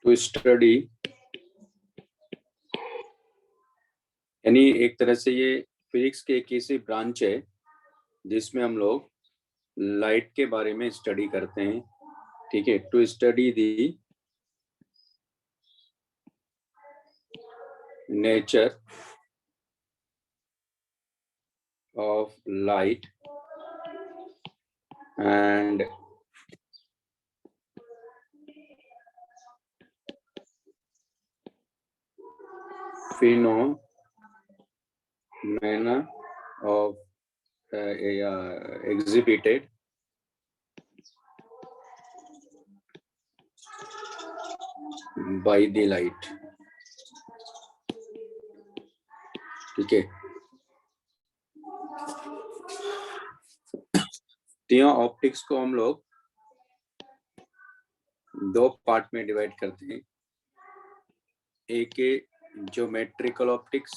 To study, यानी एक तरह से ये फिजिक्स के एक ऐसी ब्रांच है जिसमें हम लोग लाइट के बारे में स्टडी करते हैं। ठीक है, to study the nature of light and phenomena of exhibited by the light। ठीक है, तो यहाँ ऑप्टिक्स को हम लोग दो पार्ट में डिवाइड करते हैं। एक है ज्योमेट्रिकल ऑप्टिक्स,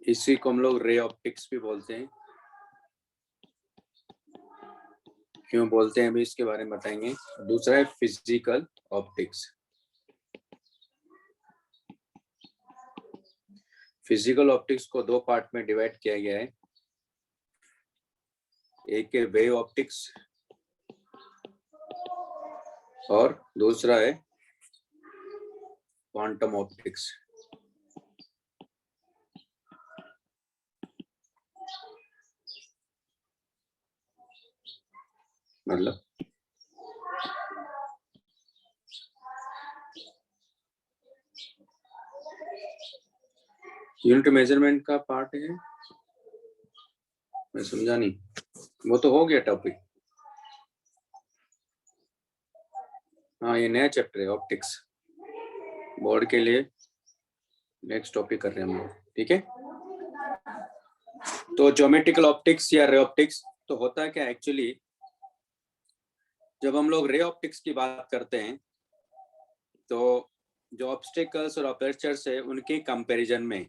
इसी को हम लोग रे ऑप्टिक्स भी बोलते हैं। क्यों बोलते हैं अभी इसके बारे में बताएंगे। दूसरा है फिजिकल ऑप्टिक्स। फिजिकल ऑप्टिक्स को दो पार्ट में डिवाइड किया गया है। एक है वेव ऑप्टिक्स और दूसरा है क्वांटम ऑप्टिक्स। मतलब यूनिट मेजरमेंट का पार्ट है, मैं समझा नहीं, वो तो हो गया टॉपिक। हाँ, ये नया चैप्टर है ऑप्टिक्स, बोर्ड के लिए नेक्स्ट टॉपिक कर रहे हैं हम लोग। ठीक है, तो ज्योमेट्रिकल ऑप्टिक्स या रे ऑप्टिक्स तो होता है क्या एक्चुअली, जब हम लोग रे ऑप्टिक्स की बात करते हैं तो जो ऑब्स्टेकल्स और अपर्चर्स है उनके कंपैरिजन में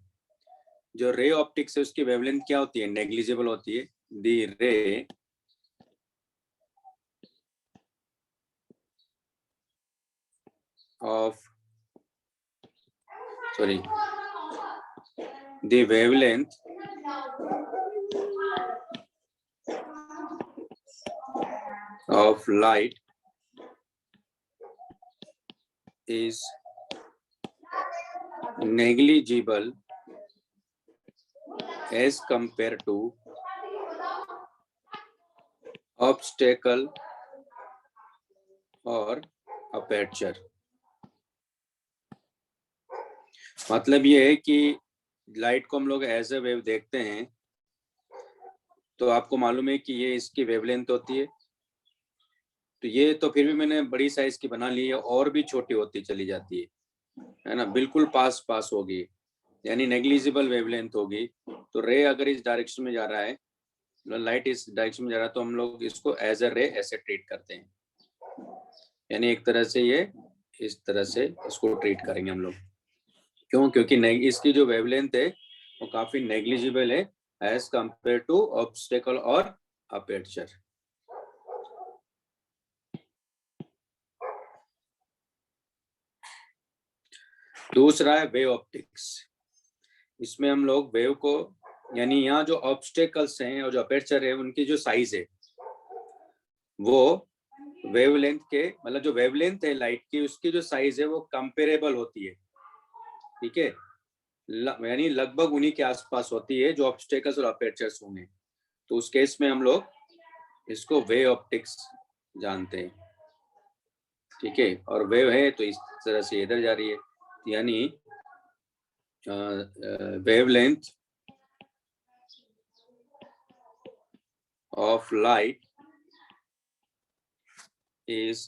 जो रे ऑप्टिक्स है उसकी वेवलेंथ क्या होती है, नेग्लिजिबल होती है। The ray of the wavelength of light is negligible as compared to obstacle और aperture। मतलब ये है कि लाइट को हम लोग एज ए वेव देखते हैं तो आपको मालूम है कि ये इसकी वेवलेंथ होती है, तो ये तो फिर भी मैंने बड़ी साइज की बना ली है, और भी छोटी होती चली जाती है ना, बिल्कुल पास पास होगी, यानी नेग्लिजिबल वेवलेंथ होगी। तो रे अगर इस डायरेक्शन में जा रहा है, लाइट इस डायरेक्शन में जा रहा है, तो हम लोग इसको एज अ रे ऐसे ट्रीट करते हैं, यानी एक तरह से ये इस तरह से इसको ट्रीट करेंगे हम लोग। क्यों? क्योंकि इसकी जो वेवलेंथ है वो काफी नेग्लिजिबल है एज कंपेयर टू ऑब्स्टेकल और अपर्चर। दूसरा है वेव ऑप्टिक्स। इसमें हम लोग वेव को, यानी यहाँ जो ऑब्स्टेकल्स हैं और जो अपर्चर है उनकी जो साइज है वो वेवलेंथ के, मतलब जो वेवलेंथ है लाइट की उसकी जो साइज है वो कंपेरेबल होती है। ठीक है, यानी लगभग उन्हीं के आसपास होती है जो ऑब्स्टेकल्स और अपर्चर्स होंगे। तो उस केस में हम लोग इसको वेव ऑप्टिक्स जानते हैं। ठीक है, और वेव है तो इस तरह से इधर जा रही है, यानी wavelength of light is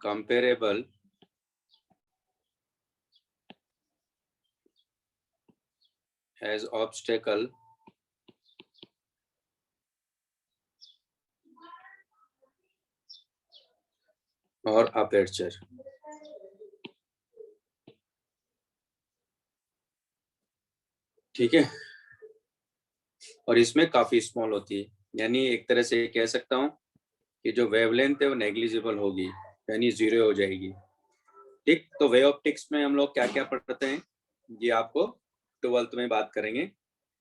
comparable as obstacle और aperture। ठीक है, और इसमें काफी स्मॉल होती है, यानी एक तरह से कह सकता हूँ कि जो वेवलेंथ है वो नेग्लिजिबल होगी, यानी 0 हो जाएगी। ठीक, तो वे ऑप्टिक्स में हम लोग क्या क्या पढ़ते हैं ये आपको 12th में बात करेंगे।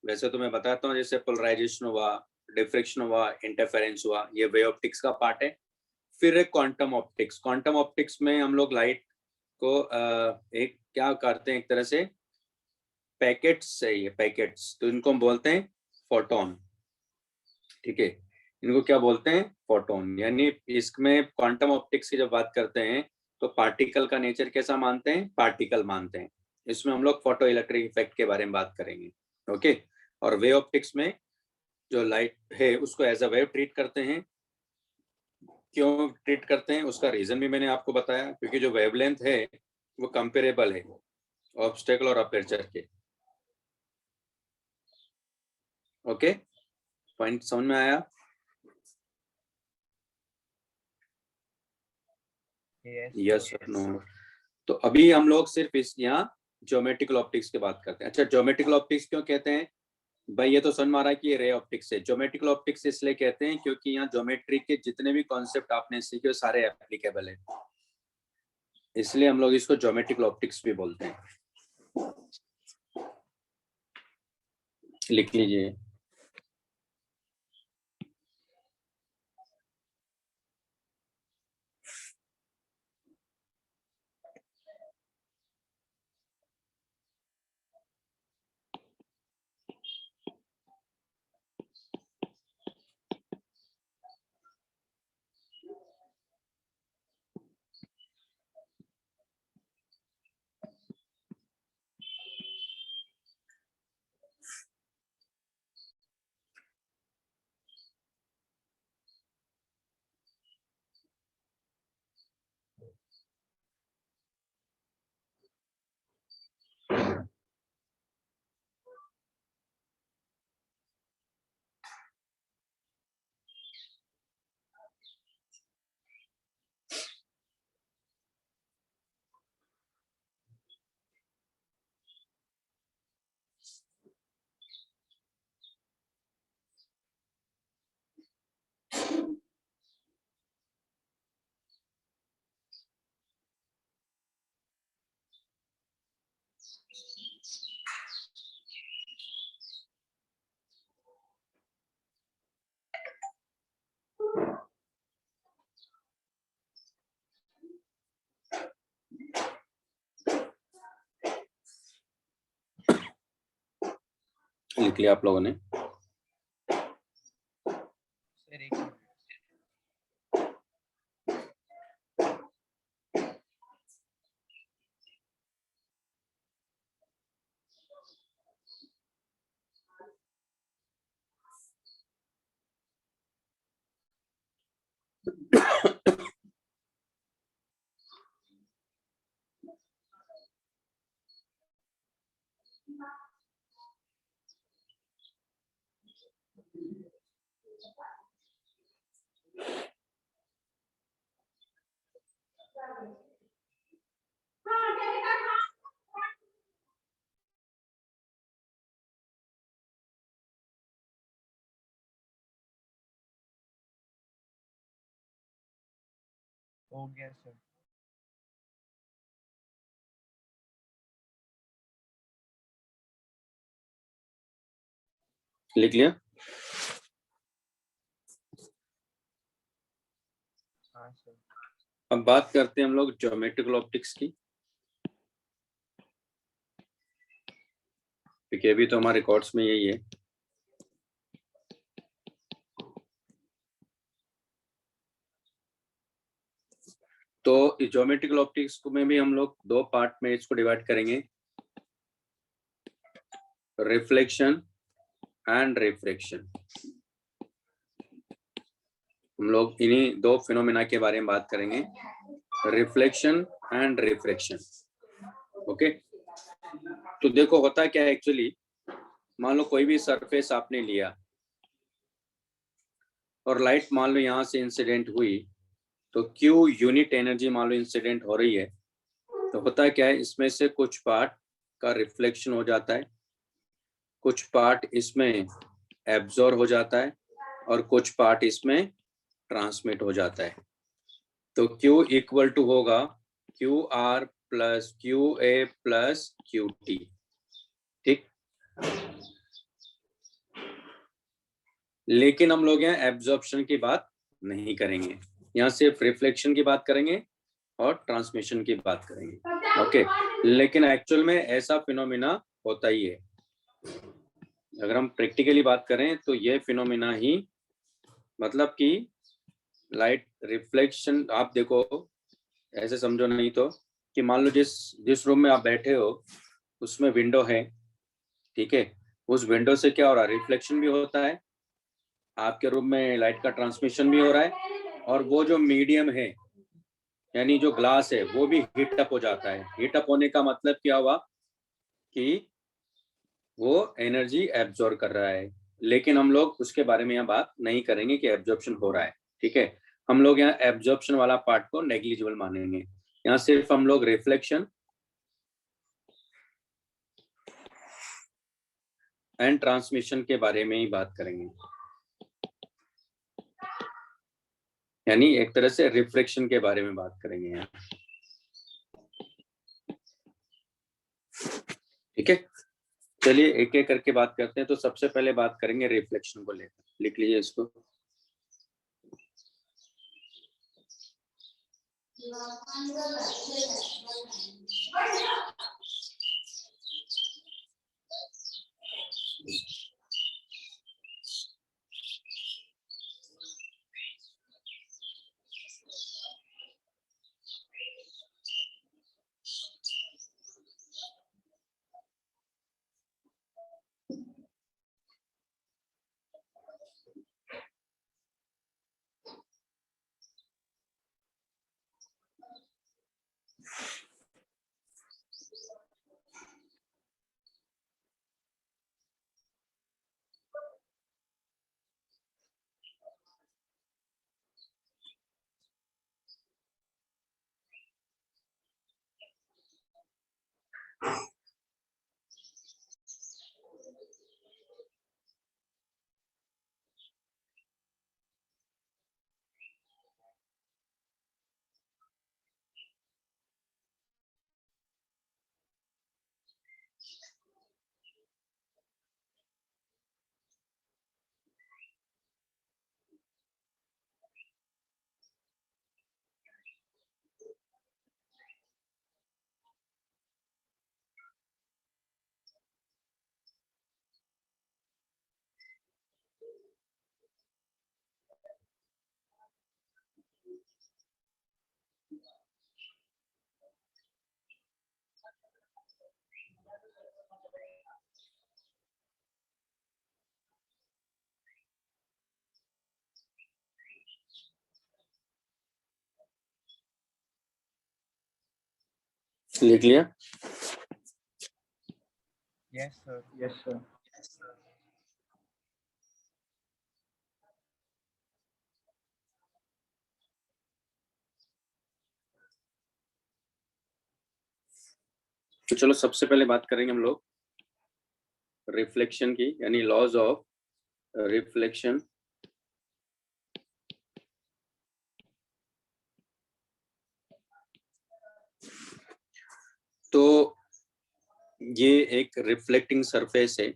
वैसे तो मैं बताता हूँ, जैसे पोलराइजेशन हुआ, डिफ्रेक्शन हुआ, इंटरफेरेंस हुआ, ये वे ऑप्टिक्स का पार्ट है। फिर एक क्वांटम ऑप्टिक्स। क्वांटम ऑप्टिक्स में हम लोग लाइट को एक क्या करते हैं, एक तरह से पैकेट्स से, ये पैकेट्स, तो इनको हम बोलते हैं फोटोन। ठीक है, इनको क्या बोलते हैं, फोटोन। यानी इसमें क्वांटम ऑप्टिक्स की जब बात करते हैं तो पार्टिकल का नेचर कैसा मानते हैं, पार्टिकल मानते हैं। इसमें हम लोग फोटो इलेक्ट्रिक इफेक्ट के बारे में बात करेंगे। ओके, और वेव ऑप्टिक्स में जो लाइट है उसको एज अ वेव ट्रीट करते हैं। क्यों ट्रीट करते हैं उसका रीजन भी मैंने आपको बताया, क्योंकि जो वेवलेंथ है वो कंपेरेबल है ऑब्स्टेकल और अपर्चर के। ओके, पॉइंट समझ में आया? Yes sir, no. तो अभी हम लोग सिर्फ इस यहाँ ज्योमेट्रिकल ऑप्टिक्स की बात करते हैं। अच्छा, ज्योमेट्रिकल ऑप्टिक्स क्यों कहते हैं भाई? ये तो समझ में आ रहा है कि ये रे ऑप्टिक्स है। ज्योमेट्रिकल ऑप्टिक्स इसलिए कहते हैं क्योंकि यहाँ ज्योमेट्री के जितने भी कॉन्सेप्ट आपने सीखे सारे एप्लीकेबल है, इसलिए हम लोग इसको ज्योमेट्रिकल ऑप्टिक्स भी बोलते हैं। लिख लीजिए। लिख लिया आप लोगों ने? हो गया सर। लिख लिया? हाँ सर। अब बात करते हैं हम लोग ज्योमेट्रिकल ऑप्टिक्स की, क्योंकि अभी तो हमारे कोर्स में यही है। तो ज्योमेट्रिकल ऑप्टिक्स में भी हम लोग दो पार्ट में इसको डिवाइड करेंगे, रिफ्लेक्शन एंड रिफ्रैक्शन। हम लोग इन्हीं दो फिनोमेना के बारे में बात करेंगे, रिफ्लेक्शन एंड रिफ्रैक्शन। ओके, तो देखो होता क्या है एक्चुअली, मान लो कोई भी सरफेस आपने लिया और लाइट मान लो यहाँ से इंसिडेंट हुई, तो क्यू यूनिट एनर्जी मान लो इंसिडेंट हो रही है, तो होता क्या है, इसमें से कुछ पार्ट का रिफ्लेक्शन हो जाता है, कुछ पार्ट इसमें एब्जॉर्ब हो जाता है और कुछ पार्ट इसमें ट्रांसमिट हो जाता है। तो Q इक्वल टू होगा QR plus QA plus QT। ठीक, लेकिन हम लोग यहाँ एब्जॉर्प्शन की बात नहीं करेंगे, यहाँ सिर्फ रिफ्लेक्शन की बात करेंगे और ट्रांसमिशन की बात करेंगे। ओके, लेकिन एक्चुअल में ऐसा फिनोमिना होता ही है। अगर हम प्रैक्टिकली बात करें तो ये फिनोमिना ही, मतलब कि लाइट रिफ्लेक्शन, आप देखो ऐसे समझो नहीं तो कि मान लो जिस रूम में आप बैठे हो उसमें विंडो है, ठीक है, उस विंडो से क्या हो रहा है, रिफ्लेक्शन भी होता है, आपके रूम में लाइट का ट्रांसमिशन भी हो रहा है, और वो जो मीडियम है यानी जो ग्लास है वो भी हीट अप हो जाता है। हीट अप होने का मतलब क्या हुआ कि वो एनर्जी एब्जॉर्ब कर रहा है, लेकिन हम लोग उसके बारे में यहाँ बात नहीं करेंगे कि एब्जॉर्प्शन हो रहा है। ठीक है, हम लोग यहाँ एब्जॉर्प्शन वाला पार्ट को नेग्लिजिबल मानेंगे। यहाँ सिर्फ हम लोग रिफ्लेक्शन एंड ट्रांसमिशन के बारे में ही बात करेंगे, यानी एक तरह से रिफ्लेक्शन के बारे में बात करेंगे यहाँ। ठीक है, चलिए एक एक करके बात करते हैं। तो सबसे पहले बात करेंगे रिफ्लेक्शन को लेकर, लिख लीजिए इसको। लिख लिया? Yes, sir. Yes, sir. तो चलो सबसे पहले बात करेंगे हम लोग रिफ्लेक्शन की, यानी लॉज ऑफ रिफ्लेक्शन। तो ये एक रिफ्लेक्टिंग सरफेस है,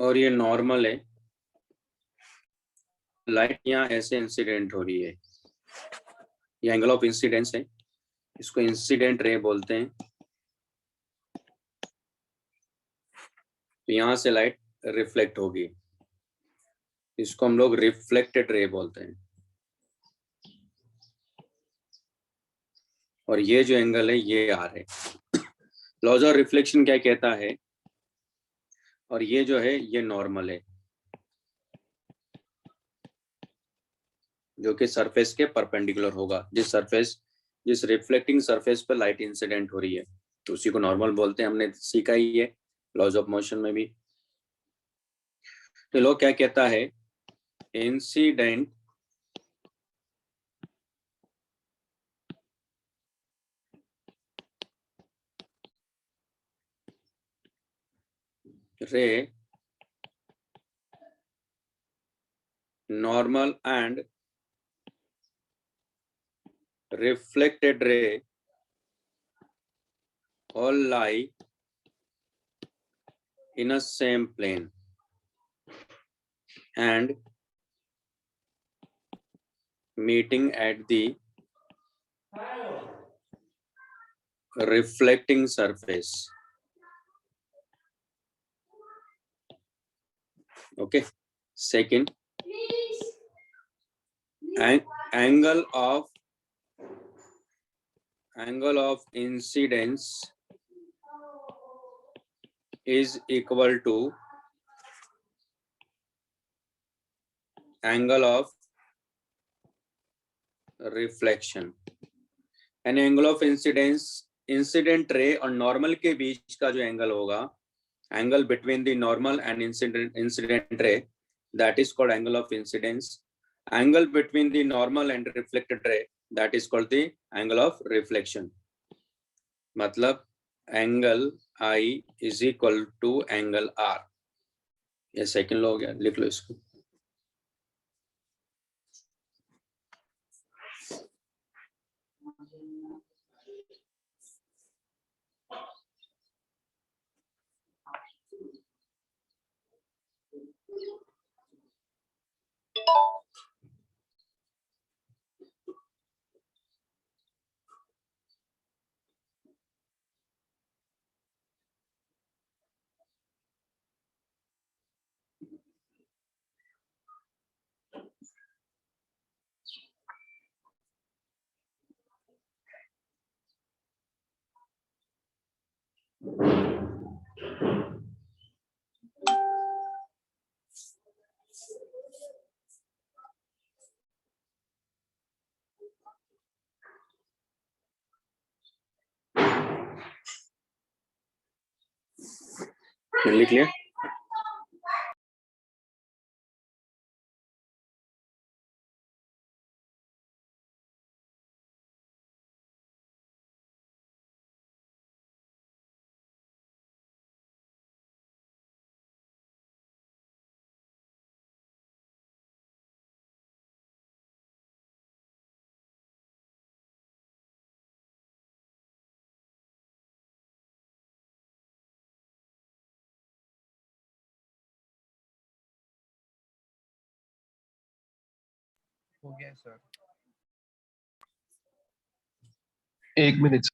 और ये नॉर्मल है। लाइट यहाँ ऐसे इंसिडेंट हो रही है, ये एंगल ऑफ इंसिडेंस है, इसको इंसिडेंट रे बोलते हैं। तो यहाँ से लाइट रिफ्लेक्ट होगी, इसको हम लोग रिफ्लेक्टेड रे बोलते हैं। और ये जो एंगल है ये आर है। लॉज ऑफ रिफ्लेक्शन क्या कहता है, और ये जो है ये नॉर्मल है जो कि सरफेस के परपेंडिकुलर होगा। जिस रिफ्लेक्टिंग सरफेस पर लाइट इंसिडेंट हो रही है तो उसी को नॉर्मल बोलते हैं, हमने सीखा ही है लॉज ऑफ मोशन में भी। तो लॉ क्या कहता है, incident ray, normal and reflected ray all lie in a same plane and meeting at the reflecting surface. Okay. Second, angle of incidence is equal to angle of reflection. And angle of incident ray और normal के बीच का जो angle होगा, angle between the normal and incident ray, that is called angle of incidence. Angle between the normal and reflected ray, that is called the angle of reflection. मतलब angle I is equal to angle R. ये second law हो गया, लिख लो इसको. लिख लिया. हो गया सर. 1 मिनट.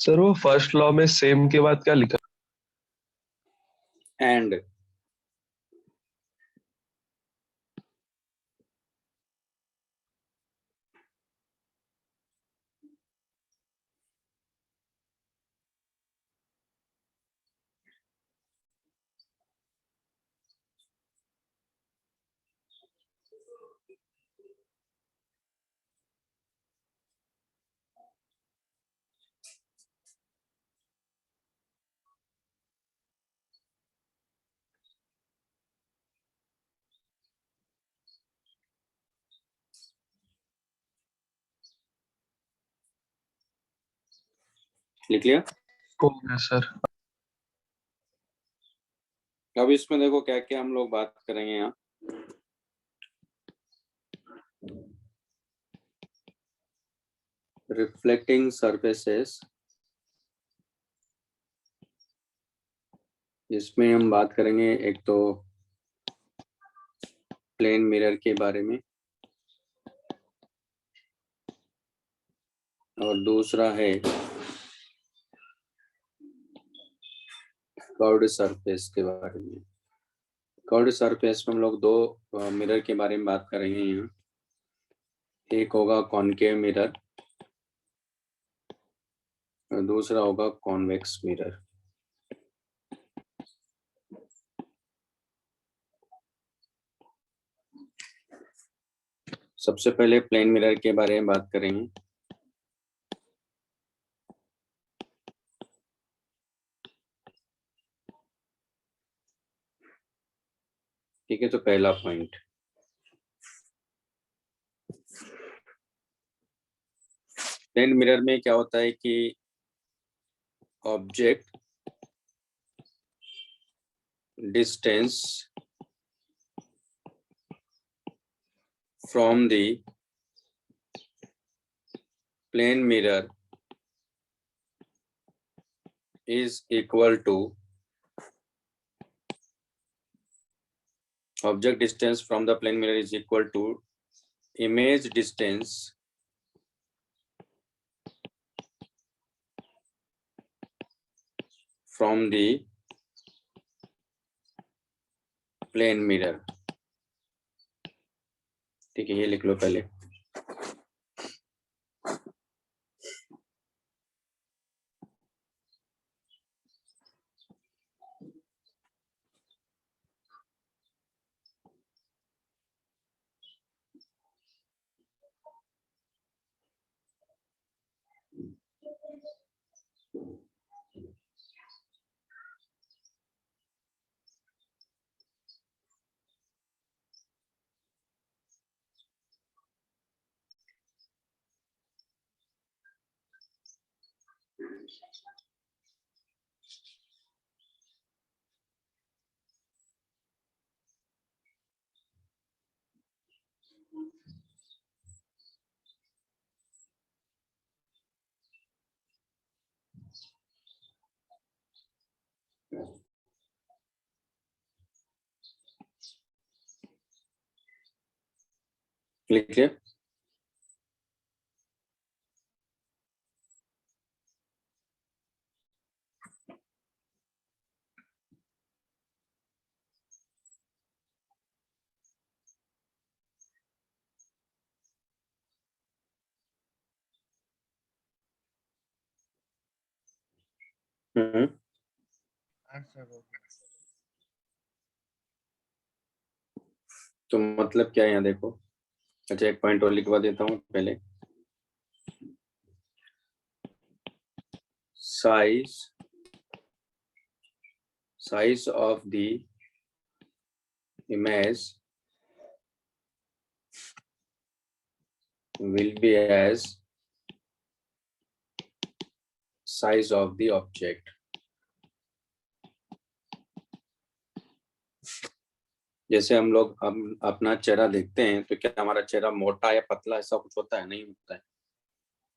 सर वो फर्स्ट लॉ में सेम के बाद क्या लिखा? एंड लिख लिया. हो गया सर. अब इसमें देखो क्या क्या हम लोग बात करेंगे यहाँ. रिफ्लेक्टिंग सरफेसेस, इसमें हम बात करेंगे एक तो प्लेन मिरर के बारे में और दूसरा है कर्व्ड सरफेस के बारे में. कर्व्ड सरफेस में हम लोग दो मिरर के बारे में बात करेंगे यहाँ. एक होगा कॉनकेव मिरर और दूसरा होगा कॉन्वेक्स मिरर. सबसे पहले प्लेन मिरर के बारे में बात करेंगे। ठीक है, तो पहला पॉइंट, प्लेन मिरर में क्या होता है कि object distance from the plane mirror is equal to object distance from the plane mirror is equal to image distance from the plane mirror। ठीक है, ये लिख लो पहले। लिखिए। आंसर हो गया। तो मतलब क्या है यहाँ देखो। अच्छा, एक पॉइंट और लिखवा देता हूँ पहले। Size of the image will be as size of the object। जैसे हम लोग अपना चेहरा देखते हैं तो क्या हमारा चेहरा मोटा या पतला ऐसा कुछ होता है? नहीं होता है।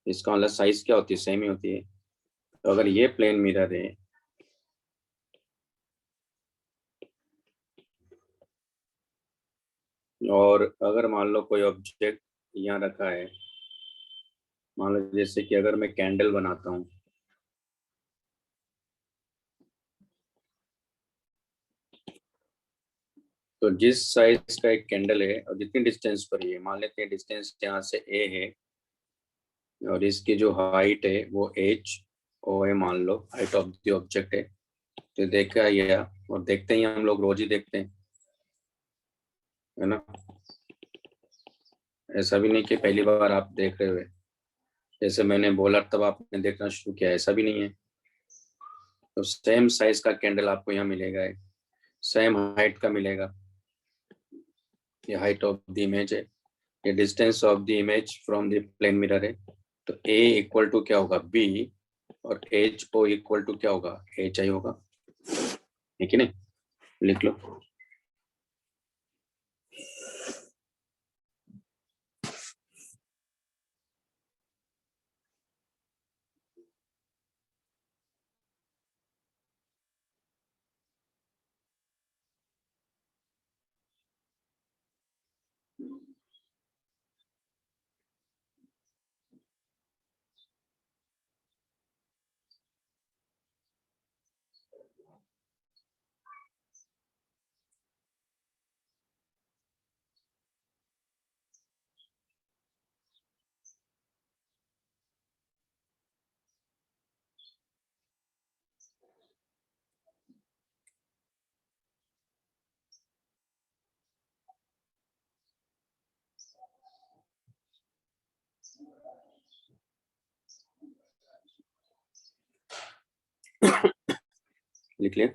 इसका मतलब साइज क्या होती है? सेम ही होती है। तो अगर ये प्लेन मिरर है और अगर मान लो कोई ऑब्जेक्ट यहाँ रखा है, मान लो जैसे कि अगर मैं कैंडल बनाता हूँ, तो जिस साइज का एक कैंडल है और जितनी डिस्टेंस पर ये, मान लेते हैं डिस्टेंस यहाँ से ए है और इसकी जो हाइट है वो एच ओ है, मान लो हाइट ऑफ द ऑब्जेक्ट है। तो देखा ये, और देखते ही हम लोग रोज ही देखते हैं, है ना। ऐसा भी नहीं कि पहली बार आप देख रहे हुए, जैसे मैंने बोला तब आपने देखना शुरू किया, ऐसा भी नहीं है। तो सेम साइज का कैंडल आपको यहाँ मिलेगा, सेम हाइट का मिलेगा। ये हाइट ऑफ द इमेज है, ये distance of the image from the plane mirror है। तो ए इक्वल टू क्या होगा? बी, और एच ओ इक्वल टू क्या होगा? एच आई होगा। ठीक है, नहीं? लिख लो। लिख लिया?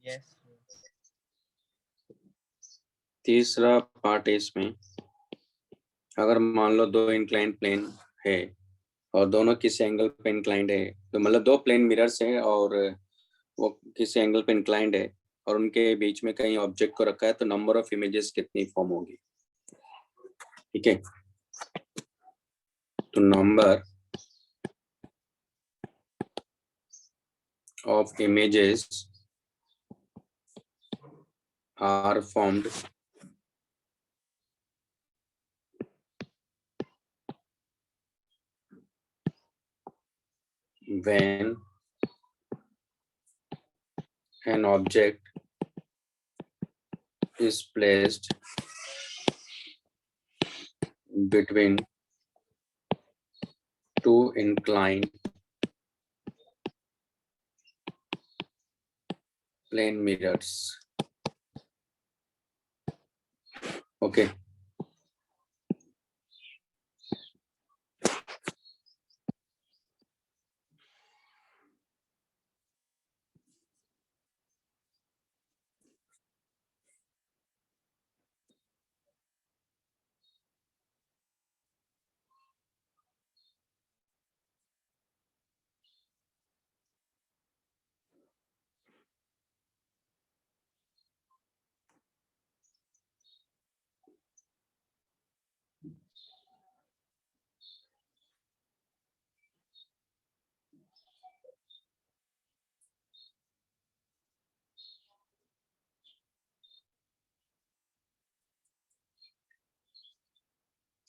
Yes, sir. तीसरा पार्ट है इसमें, अगर मान लो दो इंक्लाइंड प्लेन है और दोनों किसी एंगल पे इंक्लाइंड है, तो मतलब दो प्लेन मिरर्स है और वो किसी एंगल पे इंक्लाइंड है और उनके बीच में कहीं ऑब्जेक्ट को रखा है, तो नंबर ऑफ इमेजेस कितनी फॉर्म होगी? ठीक है, तो number of images are formed when an object is placed between two inclined plane mirrors. Okay.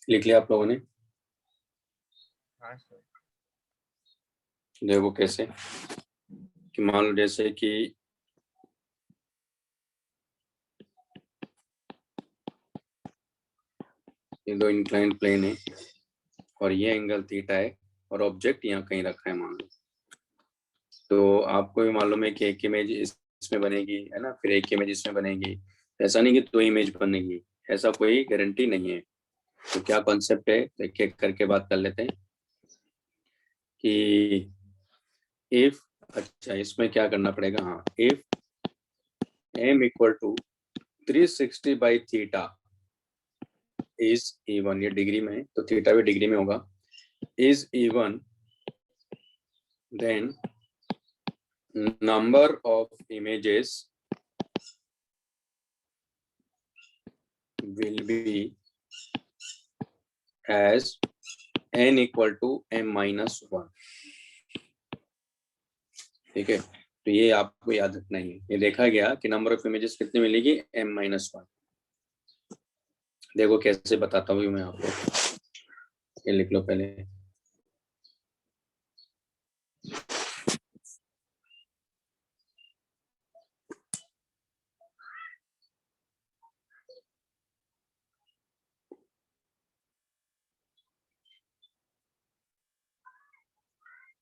लिख लिया आप लोगों ने? हाँ सर। देखो कैसे, कि मान लो जैसे कि ये दो इंक्लाइंड प्लेन है और ये एंगल थीटा है और ऑब्जेक्ट यहाँ कहीं रखा है मान लो, तो आपको भी मालूम है कि एक इमेज इसमें बनेगी, है ना, फिर एक इमेज इसमें बनेगी। ऐसा नहीं कि दो इमेज बनेगी, ऐसा कोई गारंटी नहीं है। तो क्या कॉन्सेप्ट है, एक एक करके बात कर लेते हैं कि इफ, अच्छा इसमें क्या करना पड़ेगा, हाँ, if m equal to 360 by theta is even, ये डिग्री में है तो थीटा भी डिग्री में होगा, is even, then number of images will be as n equal to m minus 1। ठीक है, तो ये आपको याद रखना है, ये देखा गया कि नंबर ऑफ इमेजेस कितनी मिलेगी, m minus 1। देखो कैसे बताता हूँ मैं आपको, ये लिख लो पहले।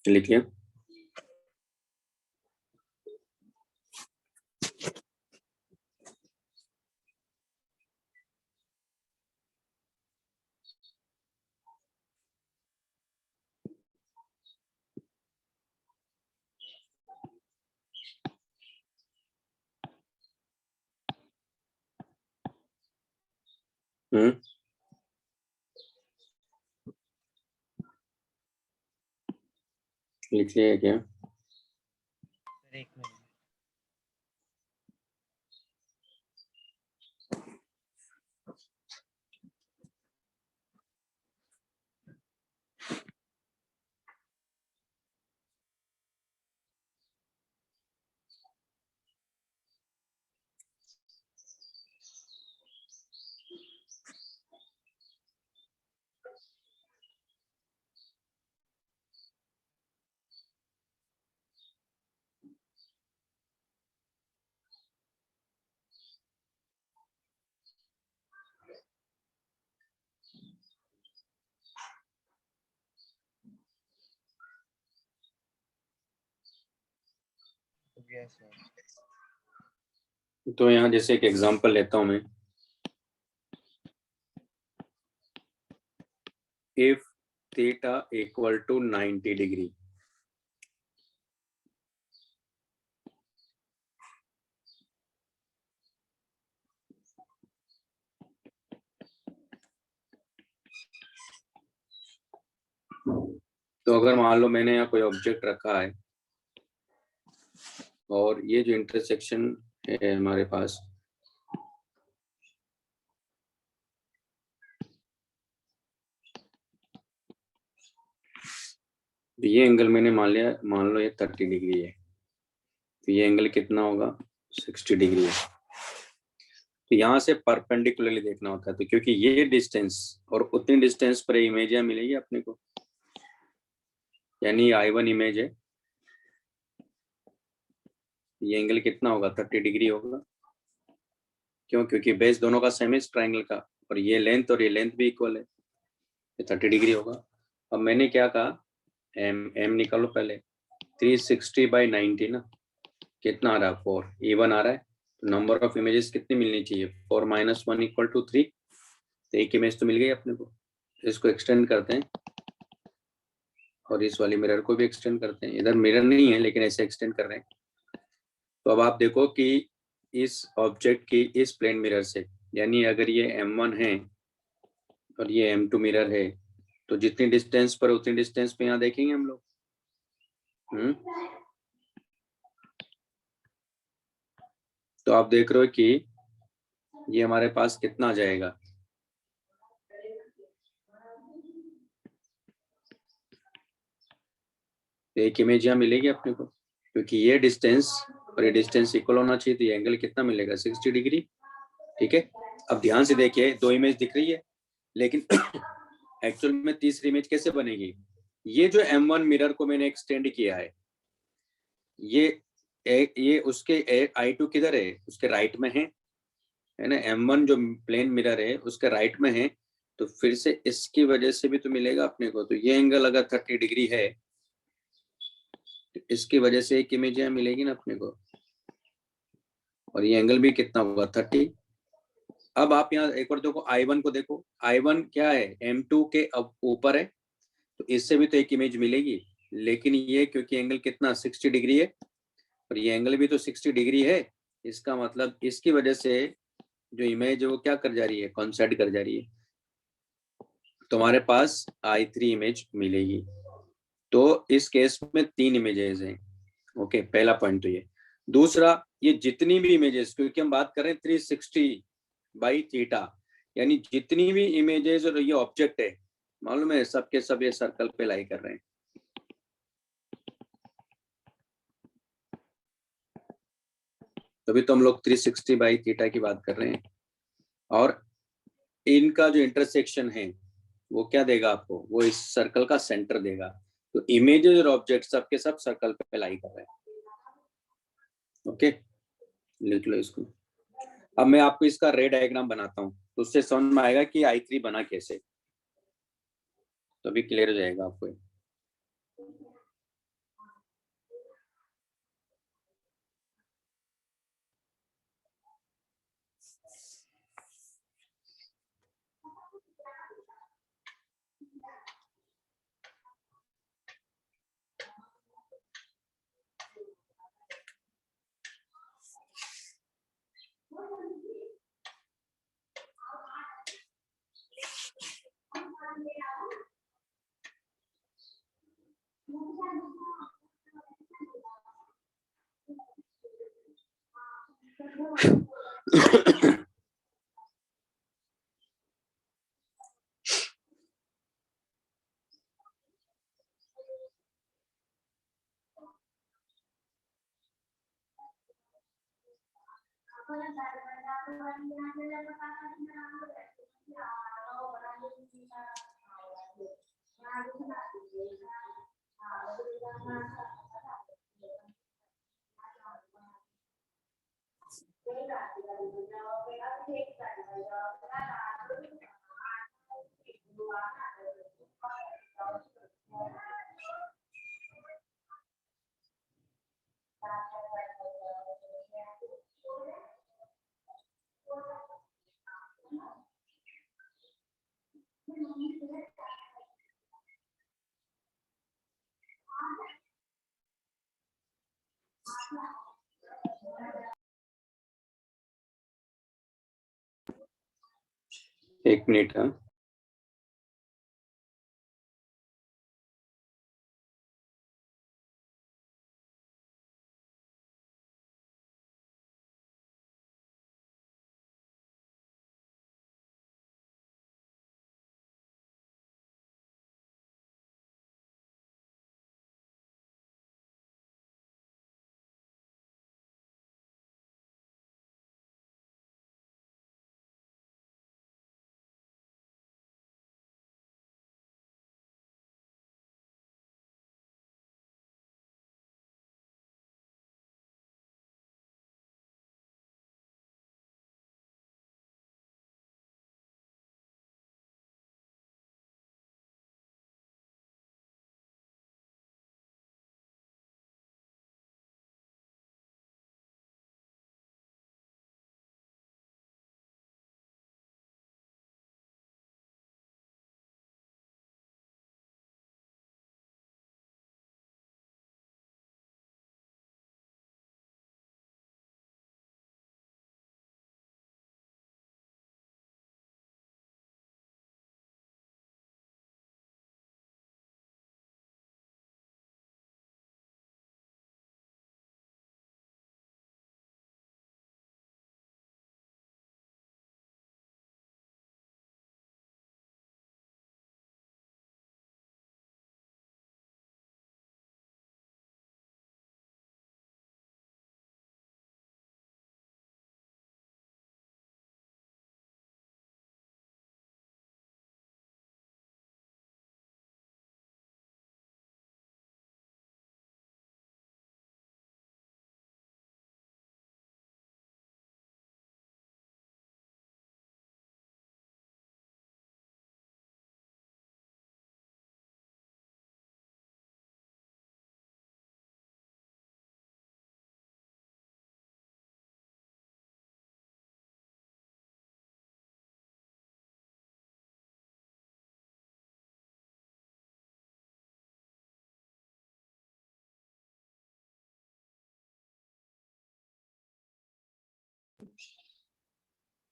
लिखिए, लिख लिया क्या? सर एक मिनट। Yes, sir. तो यहाँ जैसे एक एग्जांपल लेता हूँ मैं, if theta equal to 90 degree, तो अगर मान लो मैंने यहाँ कोई ऑब्जेक्ट रखा है और ये जो इंटरसेक्शन है हमारे पास, तो ये एंगल मैंने मान लो ये 30 डिग्री है, तो ये एंगल कितना होगा, 60 डिग्री है। तो यहाँ से परपेंडिकुलरली देखना होता है, तो क्योंकि ये डिस्टेंस और उतनी डिस्टेंस पर इमेज मिलेगी अपने को, यानी I1 इमेज है, ये एंगल कितना होगा, 30 डिग्री होगा। क्यों? क्योंकि बेस दोनों का सेम है ट्राइंगल का, और ये लेंथ और ये लेंथ भी इक्वल है, ये 30 डिग्री होगा। अब मैंने क्या कहा, एम निकालो पहले, 360/90 ना, कितना आ रहा है, 4, इवन आ रहा है, तो नंबर ऑफ इमेजेस कितनी मिलनी चाहिए, 4 - 1 = 3, तो एक इमेज तो मिल गई अपने को। इसको एक्सटेंड करते हैं और इस वाली मिरर को भी एक्सटेंड करते हैं, इधर मिरर नहीं है लेकिन ऐसे एक्सटेंड कर रहे हैं। तो अब आप देखो कि इस ऑब्जेक्ट की इस प्लेन मिरर से, यानी अगर ये M1 है और ये M2 मिरर है, तो जितनी डिस्टेंस पर उतनी डिस्टेंस पे यहाँ देखेंगे हम लोग। तो आप देख रहे हो कि ये हमारे पास कितना आ जाएगा, एक इमेज यहाँ मिलेगी अपने को, क्योंकि ये डिस्टेंस और ये डिस्टेंस इक्वल होना चाहिए, तो ये एंगल कितना मिलेगा, 60 डिग्री। ठीक है, अब ध्यान से देखिए, दो इमेज दिख रही है, लेकिन एक्चुअल में तीसरी इमेज कैसे बनेगी। ये जो M1 मिरर को मैंने एक्सटेंड किया है, ये उसके I2 किधर है, उसके राइट में है ना। M1 जो प्लेन मिरर है उसके राइट में है, तो फिर से इसकी वजह से भी तो मिलेगा अपने को। तो ये एंगल अगर 30 डिग्री है, तो इसकी वजह से एक इमेज यहाँ मिलेगी ना अपने को, और ये एंगल भी कितना होगा, 30। अब आप यहाँ एक बार देखो, I1 को देखो, I1 क्या है, M2 के अब ऊपर है, तो इससे भी तो एक इमेज मिलेगी, लेकिन ये क्योंकि एंगल कितना 60 डिग्री है, और ये एंगल भी तो 60 डिग्री है, इसका मतलब इसकी वजह से जो इमेज है वो क्या कर जा रही है, कॉन्साइड कर जा रही है, तुम्हारे पास I3 इमेज मिलेगी। तो इस केस में 3 इमेजेस हैं। ओके, पहला पॉइंट तो ये। दूसरा, ये जितनी भी इमेजेस, क्योंकि हम बात कर रहे हैं 360/θ, यानी जितनी भी इमेजेस और ये ऑब्जेक्ट है, मालूम है सबके सब ये सर्कल पे लाई कर रहे हैं। तभी तो हम लोग 360/θ की बात कर रहे हैं, और इनका जो इंटरसेक्शन है वो क्या देगा आपको, वो इस सर्कल का सेंटर देगा। तो इमेजेस और ऑब्जेक्ट सबके सब सर्कल पे लाई कर रहे हैं। ओके, लिख लो इसको। अब मैं आपको इसका रे डायग्राम बनाता हूँ, तो उससे समझ में आएगा कि I3 बना कैसे, तो अभी क्लियर हो जाएगा आपको। एक मिनट। हाँ,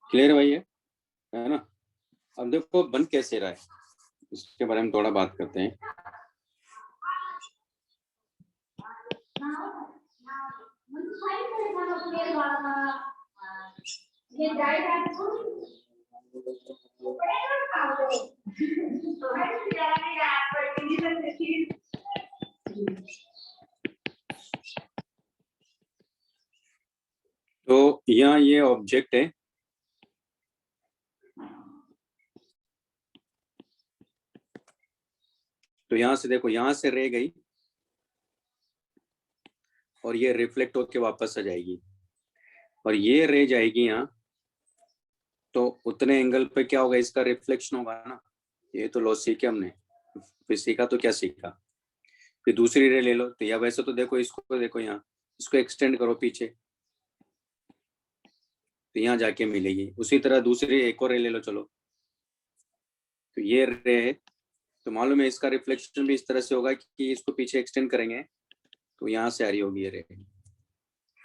क्लियर भाई है ना? अब देखो बन कैसे रहा है, इसके बारे में थोड़ा बात करते हैं। तो यहाँ ये ऑब्जेक्ट है, तो यहाँ से देखो, यहाँ से रे गई और ये रिफ्लेक्ट होके वापस आ जाएगी और ये रे जाएगी यहाँ, तो उतने एंगल पे क्या होगा, इसका रिफ्लेक्शन होगा ना। ये तो लॉ सीखे हमने, फिर सीखा तो क्या सीखा। फिर दूसरी रे ले लो, तो या वैसे तो देखो इसको, देखो यहाँ, इसको एक्सटेंड करो पीछे, तो यहाँ जाके मिलेगी। उसी तरह दूसरी एक और रे ले लो, चलो, तो ये रे है, तो मालूम है इसका रिफ्लेक्शन भी इस तरह से होगा कि इसको पीछे एक्सटेंड करेंगे तो यहाँ से आ रही होगी ये रे।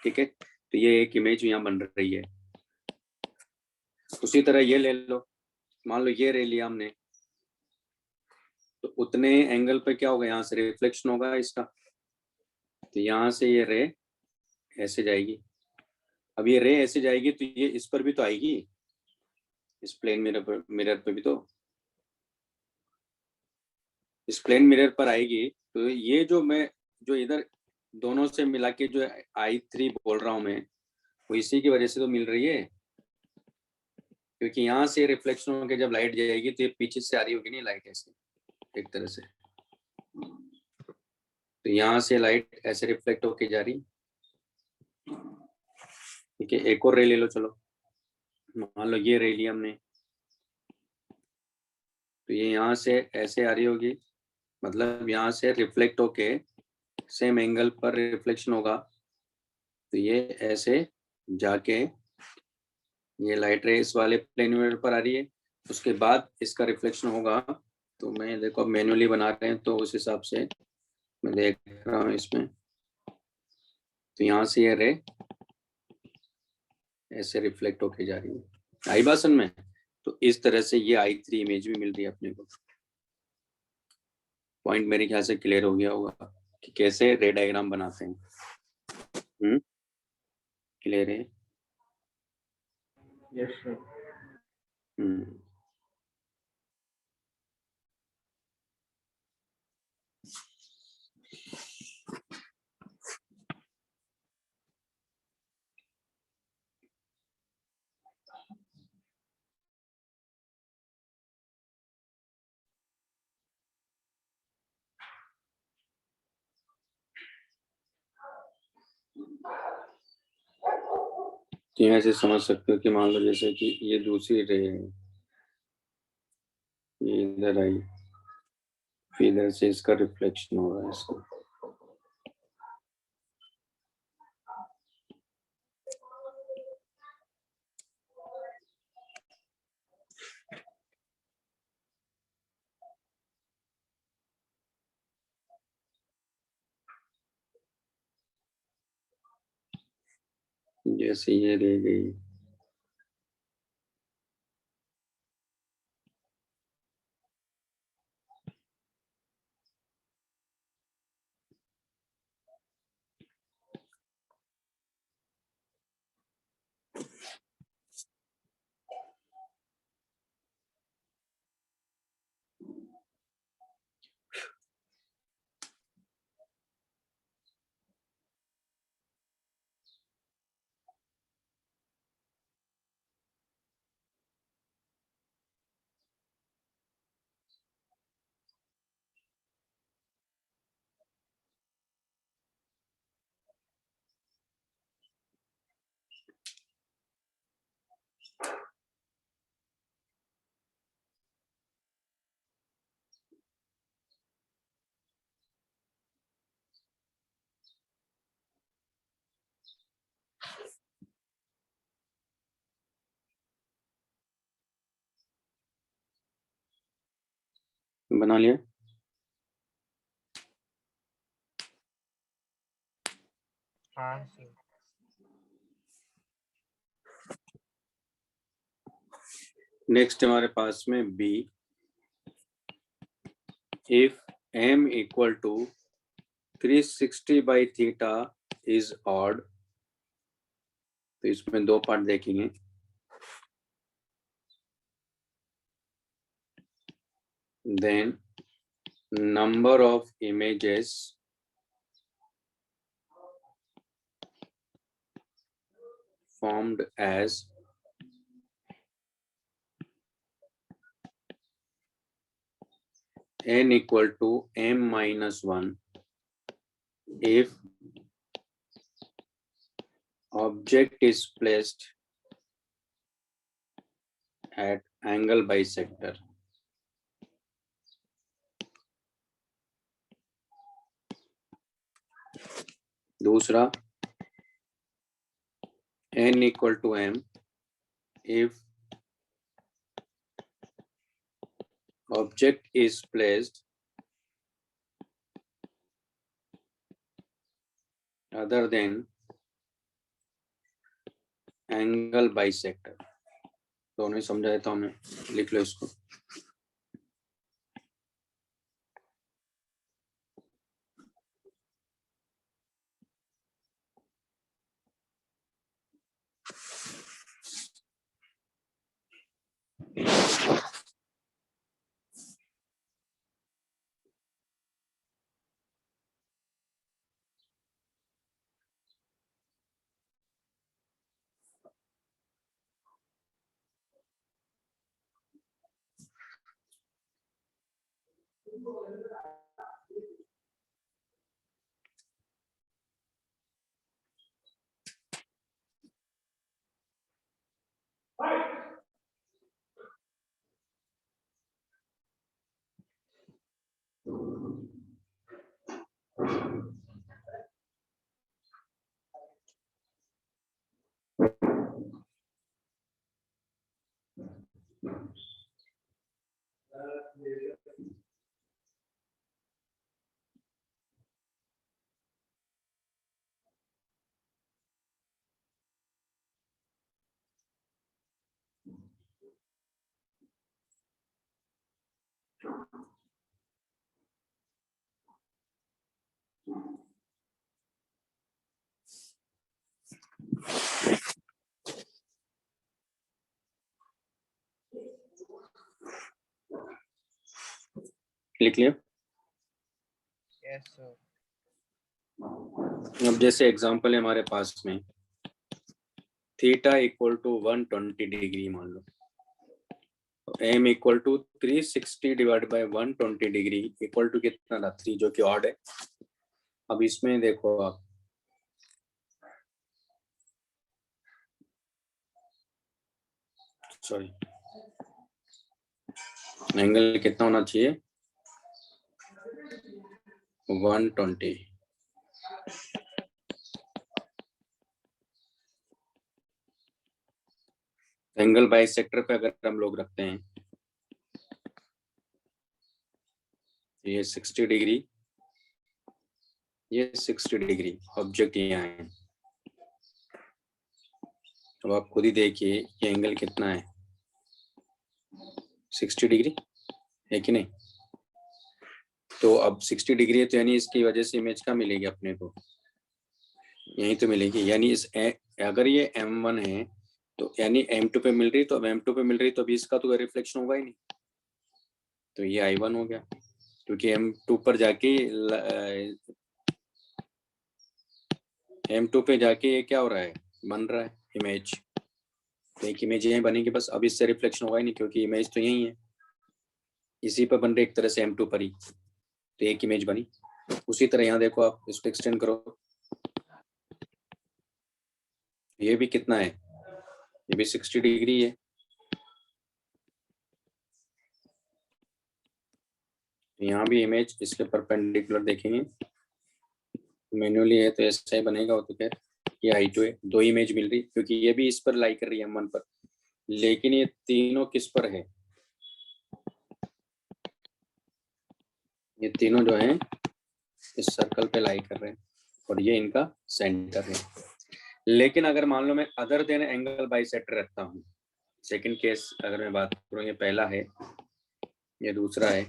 ठीक है, तो ये एक इमेज यहाँ बन रही है। उसी तरह ये ले लो, मान लो ये रे लिया हमने, तो उतने एंगल पे क्या होगा, यहाँ से रिफ्लेक्शन होगा इसका, तो यहाँ से ये रे ऐसे जाएगी। अब ये रे ऐसे जाएगी तो ये इस पर भी तो आएगी, इस प्लेन मिरर पे भी तो, इस प्लेन मिरर पर आएगी। तो ये जो मैं जो इधर दोनों से मिला के जो I3 बोल रहा हूँ मैं, वो इसी की वजह से तो मिल रही है, क्योंकि यहाँ से रिफ्लेक्शन होकर जब लाइट जाएगी तो ये पीछे से आ रही होगी नहीं लाइट ऐसे, एक तरह से, तो यहाँ से लाइट ऐसे रिफ्लेक्ट होके जा रही। ठीक है, एक और रे ले लो, चलो, मान लो ये रे लिया हमने, तो ये यहाँ से ऐसे आ रही होगी, मतलब यहाँ से रिफ्लेक्ट होके सेम एंगल पर रिफ्लेक्शन होगा, तो ये ऐसे जाके ये लाइट रे इस वाले प्लेन मिरर पर आ रही है, उसके बाद इसका रिफ्लेक्शन होगा। तो मैं देखो अब मैन्युअली बना रहे हैं तो उस हिसाब से मैं देख रहा हूँ इसमें, तो यहाँ से ये रे ऐसे रिफ्लेक्ट होके जा रही है आई बासन में, तो इस तरह से ये I3 इमेज भी मिल रही है अपने को। पॉइंट मेरे ख्याल से क्लियर हो गया होगा कि कैसे रे डायग्राम बनाते हैं। क्लियर है? Yes sir. हम्म। तो ऐसे समझ सकते हो कि मान लो जैसे कि ये दूसरी रे है, ये इधर आई, फिर इधर से इसका रिफ्लेक्शन हो रहा है इसको, जैसे ये रे गई, बना लिया। हाँ सर। नेक्स्ट हमारे पास में B, if m equal to 360 by theta is odd, तो इसमें दो पार्ट देखेंगे। Then number of images formed as n equal to m minus 1 if object is placed at angle bisector. दूसरा n equal to m if object is placed other than angle bisector. दोनों ही समझाए तो हमें लिख लो इसको। लिख लिया। Yes, sir. अब जैसे एग्जांपल है हमारे पास में थीटा इक्वल टू 120 डिग्री मान लो, तो m equal to 360 divide by 120 degree equal to कितना था 3, जो कि ऑड है। अब इसमें देखो आप, सॉरी, एंगल कितना होना चाहिए 120। एंगल बाइसेक्टर पे अगर हम लोग रखते हैं, ये 60 डिग्री, ये 60 डिग्री, ऑब्जेक्ट यहाँ है। अब आप खुद ही देखिए ये एंगल कितना है, 60 डिग्री है कि नहीं। तो अब 60 डिग्री है, तो यानी इसकी वजह से इमेज क्या मिलेगी अपने को, यही तो मिलेगी। यानी इस अगर ये M1 है तो यानी M2 पे मिल रही, तो अब M2 पे मिल रही तो अभी इसका तो रिफ्लेक्शन होगा ही नहीं, तो ये I1 हो गया, क्योंकि M2 पर जाके M2 पे जाके ये क्या हो रहा है, बन रहा है इमेज। तो एक इमेज यही बनेगी बस, अब इससे रिफ्लेक्शन होगा ही नहीं, क्योंकि इमेज तो यही है, इसी पर बन रही एक तरह से M2 पर ही, तो एक इमेज बनी। उसी तरह यहाँ देखो आप, इसको एक्सटेंड करो, ये भी कितना है, ये भी 60 डिग्री है। यहाँ भी इमेज इसके परपेंडिकुलर देखेंगे, मैन्युअली है तो ऐसा ही बनेगा। वो तो खैर ये I2 है, दो इमेज मिल रही, क्योंकि ये भी इस पर लाई कर रही है M1 पर, लेकिन ये तीनों किस पर है, ये तीनों जो हैं इस सर्कल पे लाई कर रहे हैं, और ये इनका सेंटर है। लेकिन अगर मान लो मैं अदर देन एंगल बाइसेक्टर रखता हूँ, सेकंड केस अगर मैं बात करूँ, ये पहला है, ये दूसरा है।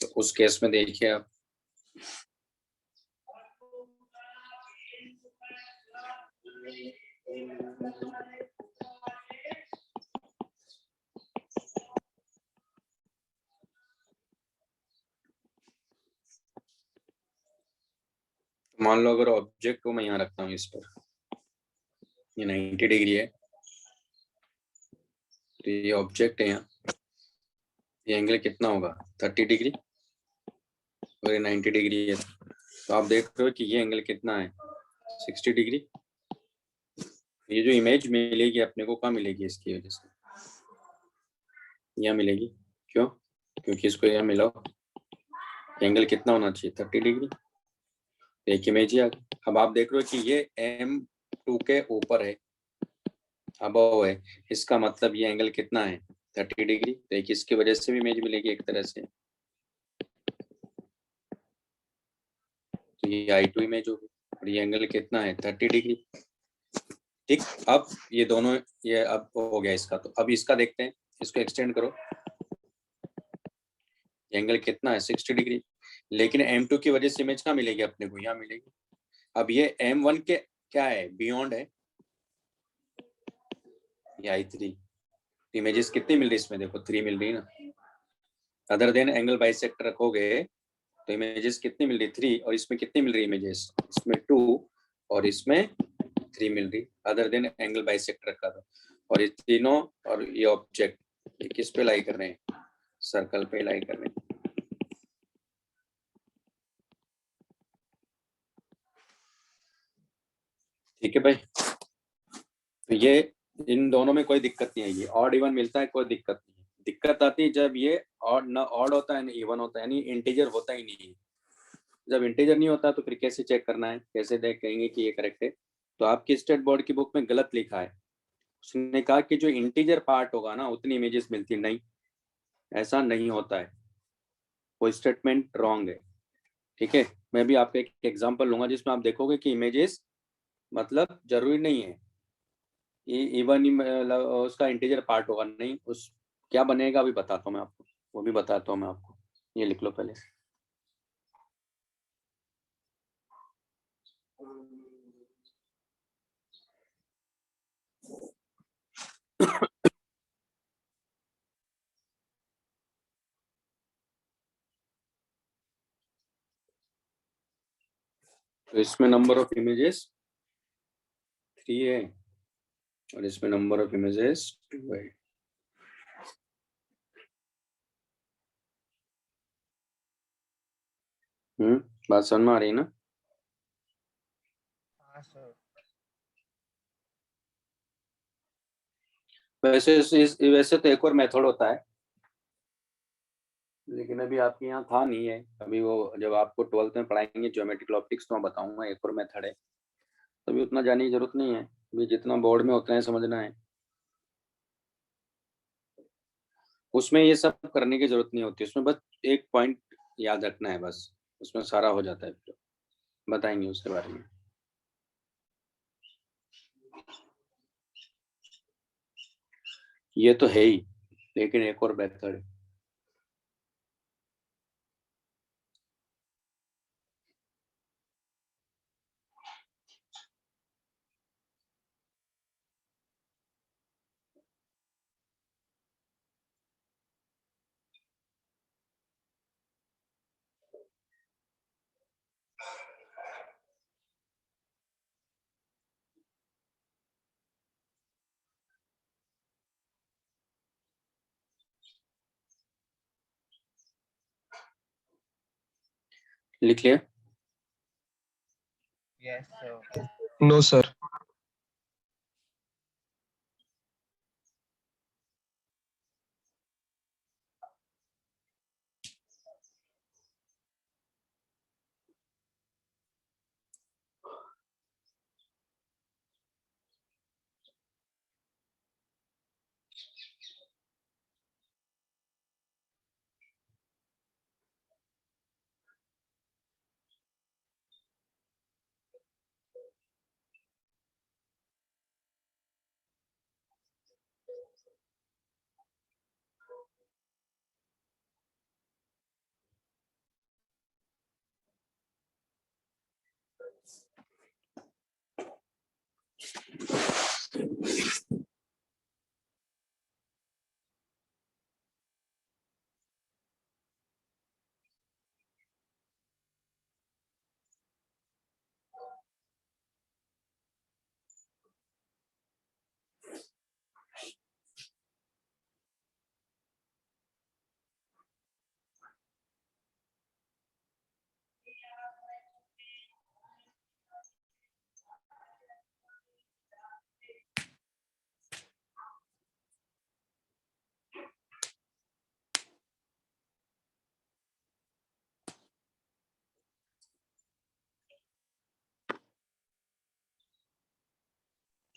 तो उस केस में देखिए आप, मान लो अगर ऑब्जेक्ट को मैं यहाँ रखता हूँ, इस पर ये 90 डिग्री है, तो ये ऑब्जेक्ट है यहाँ, ये एंगल कितना होगा 30 डिग्री, और ये 90 डिग्री है। तो आप देख रहे हो कि ये एंगल कितना है 60 डिग्री। ये जो इमेज मिलेगी अपने को कहाँ मिलेगी, इसकी वजह से यहाँ मिलेगी। क्यों? क्योंकि इसको यहाँ मिलाओ, एंगल कितना होना चाहिए 30 डिग्री, एक इमेज ही आ गई। अब आप देख रहे हो कि ये M2 के ऊपर है, अबव है, इसका मतलब ये एंगल कितना है 30 डिग्री। तो एक इसकी वजह से भी इमेज मिलेगी एक तरह से, तो ये I2 इमेज होगी, और ये एंगल कितना है 30 डिग्री। ठीक, अब ये दोनों, ये अब हो गया इसका। तो अब इसका देखते हैं, इसको एक्सटेंड करो, एंगल कितना है 60 डिग्री, लेकिन M2 की वजह से इमेज कहाँ मिलेगी अपने को, यहाँ मिलेगी। अब ये M1 के क्या है, बियॉन्ड है, ये I3। इमेजेस कितनी मिल रही है इसमें, देखो 3 मिल रही है ना। अदर देन एंगल बाइसेक्टर रखोगे तो इमेजेस कितनी मिल रही, 3, और इसमें कितनी मिल रही इमेजेस, इसमें 2 और इसमें 3 मिल रही, अदर देन एंगल बाइसेक्टर रखा था। और ये तीनों और ये ऑब्जेक्ट, ये किस पे लाई कर रहे हैं, सर्कल पे लाई कर रहे हैं। ठीक है भाई, तो ये इन दोनों में कोई दिक्कत नहीं आएगी, ऑड इवन मिलता है कोई दिक्कत नहीं है। दिक्कत आती है जब ये ऑड ना ऑड होता है ना इवन होता है, यानी इंटीजर होता ही नहीं है। जब इंटीजर नहीं होता तो फिर कैसे चेक करना है, कैसे देख कहेंगे कि ये करेक्ट है। तो आपकी स्टेट बोर्ड की बुक में गलत लिखा है, उसने कहा कि जो इंटीजर पार्ट होगा ना उतनी इमेजेस मिलती, नहीं, ऐसा नहीं होता है, वो स्टेटमेंट रॉन्ग है। ठीक है, मैं भी आपका एक एग्जांपल लूंगा जिसमें आप देखोगे कि इमेजेस मतलब जरूरी नहीं है इवन उसका इंटीजर पार्ट होगा, नहीं, उस क्या बनेगा अभी बताता हूँ मैं आपको, वो भी बताता हूँ मैं आपको। ये लिख लो पहले। तो इसमें नंबर ऑफ इमेजेस 3 है, और इसमें नंबर ऑफ इमेजेस 2 है। बात समझ में आ रही है ना? हाँ सर। वैसे तो एक और मेथड होता है, लेकिन अभी आपके यहाँ था नहीं है। अभी वो जब आपको 12th में पढ़ाएंगे ज्योमेट्रिकल ऑप्टिक्स तो मैं बताऊंगा एक और मेथड है, तभी उतना जानने की जरूरत नहीं है, अभी जितना बोर्ड में उतना ही समझना है। उसमें ये सब करने की जरूरत नहीं होती, उसमें बस एक पॉइंट याद रखना है बस, उसमें सारा हो जाता है। फिर बताएंगे उसके बारे में। ये तो है ही, लेकिन एक और मेथड है। लिख लिया? Yes sir. No sir.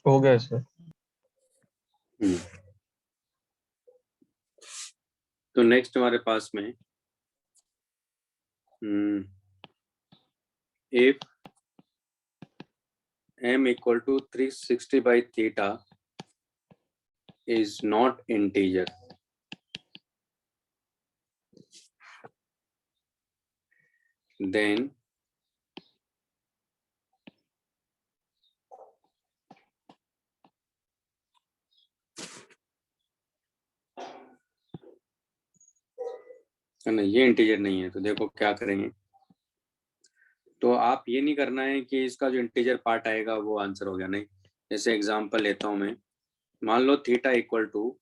हो गया सर। तो नेक्स्ट हमारे पास में if m equal to 360 by theta is not integer, then है ना, ये इंटीजर नहीं है, तो देखो क्या करेंगे। तो आप ये नहीं करना है कि इसका जो इंटीजर पार्ट आएगा वो आंसर हो गया, नहीं। जैसे एग्जांपल लेता हूँ मैं, मान लो थीटा इक्वल टू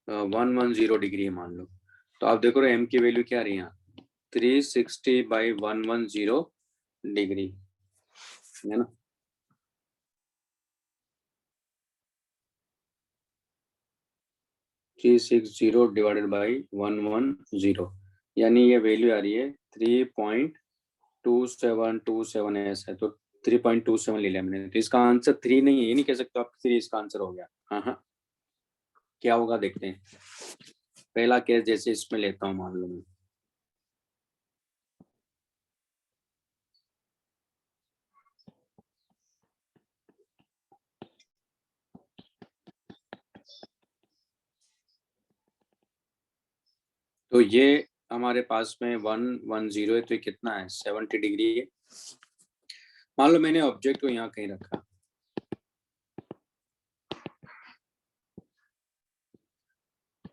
110 डिग्री है मान लो, तो आप देखो एम की वैल्यू क्या आ रही है यहाँ, 360 बाई 110 डिग्री, है ना। Three six zero divided by 110, यानी ये वैल्यू आ रही है 3.2727 ऐसा है, तो 3.27 ले लिया मैंने। तो इसका आंसर 3 नहीं है, ये नहीं कह सकते आप 3 इसका आंसर हो गया। हाँ हाँ, क्या होगा देखते हैं। पहला केस जैसे इसमें लेता हूँ, मान लो मैं, तो ये हमारे पास में 110 है, तो ये कितना है, 70 डिग्री है। मान लो मैंने ऑब्जेक्ट को यहाँ कहीं रखा,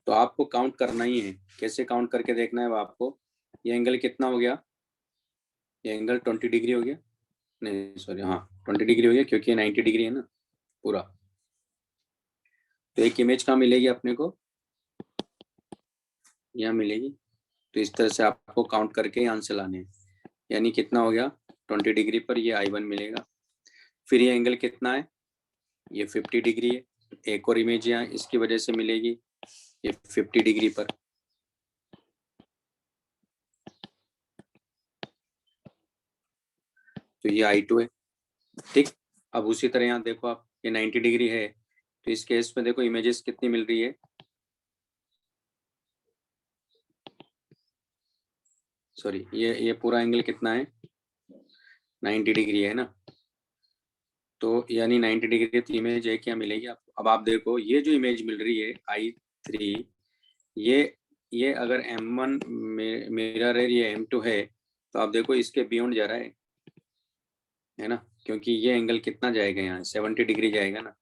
तो आपको काउंट करना ही है। कैसे काउंट करके देखना है वो आपको। ये एंगल कितना हो गया, ये एंगल 20 डिग्री हो गया, नहीं सॉरी, हाँ 20 डिग्री हो गया, क्योंकि 90 डिग्री है ना पूरा। तो एक इमेज कहाँ मिलेगी अपने को, यहाँ मिलेगी। तो इस तरह से आपको काउंट करके आंसर लाने हैं। यानी कितना हो गया, 20 डिग्री पर ये I1 मिलेगा। फिर ये एंगल कितना है, ये 50 डिग्री है। एक और इमेज यहाँ इसकी वजह से मिलेगी, ये 50 डिग्री पर। तो ये I2 है, ठीक। अब उसी तरह यहाँ देखो आप, ये 90 डिग्री है, तो इस केस में देखो इमेजेस कितनी मिल रही है, सॉरी ये पूरा एंगल कितना है, 90 डिग्री है ना। तो यानी 90 डिग्री तो इमेज है क्या मिलेगी आपको। अब आप देखो ये जो इमेज मिल रही है I3, ये अगर M1 मिरर है, ये M2 है, तो आप देखो इसके बियॉन्ड जा रहा है ना, क्योंकि ये एंगल कितना जाएगा यहाँ, 70 डिग्री जाएगा ना।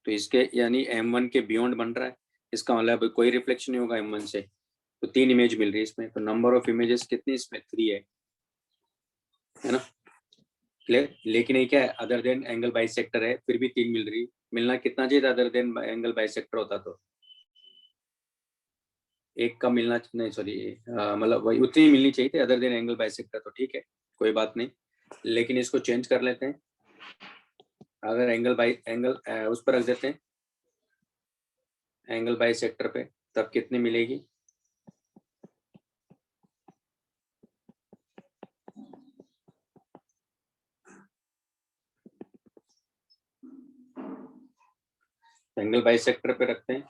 तो इसके यानी M1 के बियॉन्ड बन रहा है, इसका मतलब कोई रिफ्लेक्शन नहीं होगा M1 से। तो 3 इमेज मिल रही है इसमें, तो नंबर ऑफ इमेजेस कितनी इसमें, 3 है ना। लेकिन ये क्या है, अदर देन एंगल बाइसेक्टर है, फिर भी 3 मिल रही। मिलना कितना चाहिए था, अदर देन एंगल बाइसेक्टर होता तो एक का मिलना नहीं, सॉरी मतलब वही उतनी ही मिलनी चाहिए थी अदर देन एंगल बाइसेक्टर, तो ठीक है कोई बात नहीं। लेकिन इसको चेंज कर लेते हैं, अगर एंगल उस पर रख देते हैं, एंगल बाइसेक्टर पे, तब कितनी मिलेगी, एंगल बाइसेक्टर पे रखते हैं।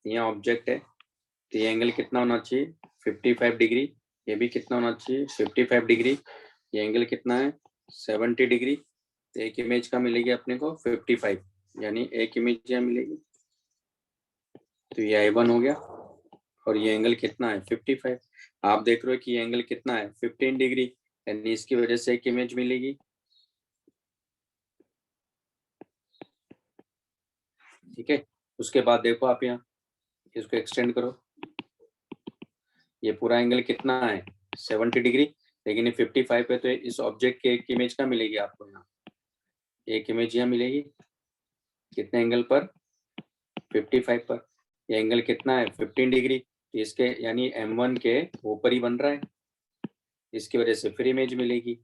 यहाँ ऑब्जेक्ट है, तो ये एंगल कितना होना चाहिए, 55 डिग्री। ये भी कितना होना चाहिए, 55 डिग्री। ये एंगल कितना है, 70 डिग्री। तो एक इमेज का मिलेगी अपने को 55, यानी एक इमेज यहाँ मिलेगी। तो ये I1 हो गया, और ये एंगल कितना है, 55। आप देख रहे हो कि ये एंगल कितना है, 15 डिग्री, यानी इसकी वजह से एक इमेज मिलेगी, ठीक है। उसके बाद देखो आप यहाँ इसको एक्सटेंड करो, ये पूरा एंगल कितना है, 70 डिग्री, लेकिन ये 55 है, तो इस ऑब्जेक्ट के एक इमेज का मिलेगी आपको यहाँ, एक इमेज यहाँ मिलेगी कितने एंगल पर, 55 पर। ये एंगल कितना है, 15 डिग्री, इसके यानी M1 के ऊपर ही बन रहा है, इसकी वजह से फिर इमेज मिलेगी,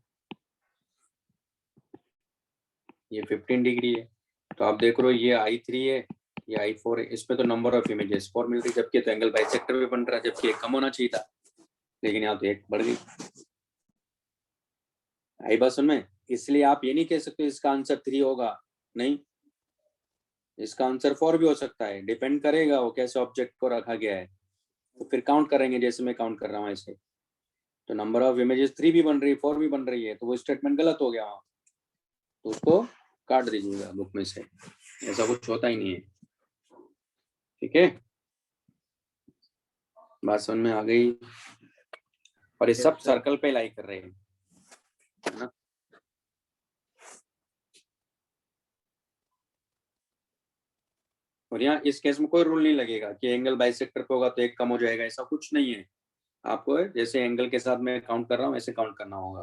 ये 15 डिग्री है। तो आप देख रहे हो ये I3 है, ये I4 है, इसमें तो नंबर ऑफ इमेजेस 4 मिल रही, जबकि तो एंगल बाइसेक्टर भी बन रहा है, जबकि एक कम होना चाहिए था, लेकिन यहाँ तो एक बढ़ गई। आई बात सुन में, इसलिए आप ये नहीं कह सकते इसका आंसर 3 होगा, नहीं, इसका आंसर 4 भी हो सकता है, डिपेंड करेगा वो कैसे ऑब्जेक्ट को रखा गया है। तो फिर काउंट करेंगे, जैसे मैं काउंट कर रहा हूँ ऐसे, तो नंबर ऑफ इमेजेस 3 भी बन रही है, 4 भी बन रही है, तो वो स्टेटमेंट गलत हो गया वहाँ, तो उसको काट दीजिएगा बुक में से, ऐसा कुछ होता ही नहीं है। ठीक है, बात समझ में आ गई? और ये सब सर्कल पे लाई कर रहे हैं, है ना? और यहाँ इस केस में कोई रूल नहीं लगेगा कि एंगल बाइसेक्टर पे होगा तो एक कम हो जाएगा, ऐसा कुछ नहीं है। आपको जैसे एंगल के साथ मैं काउंट कर रहा हूँ ऐसे काउंट करना होगा।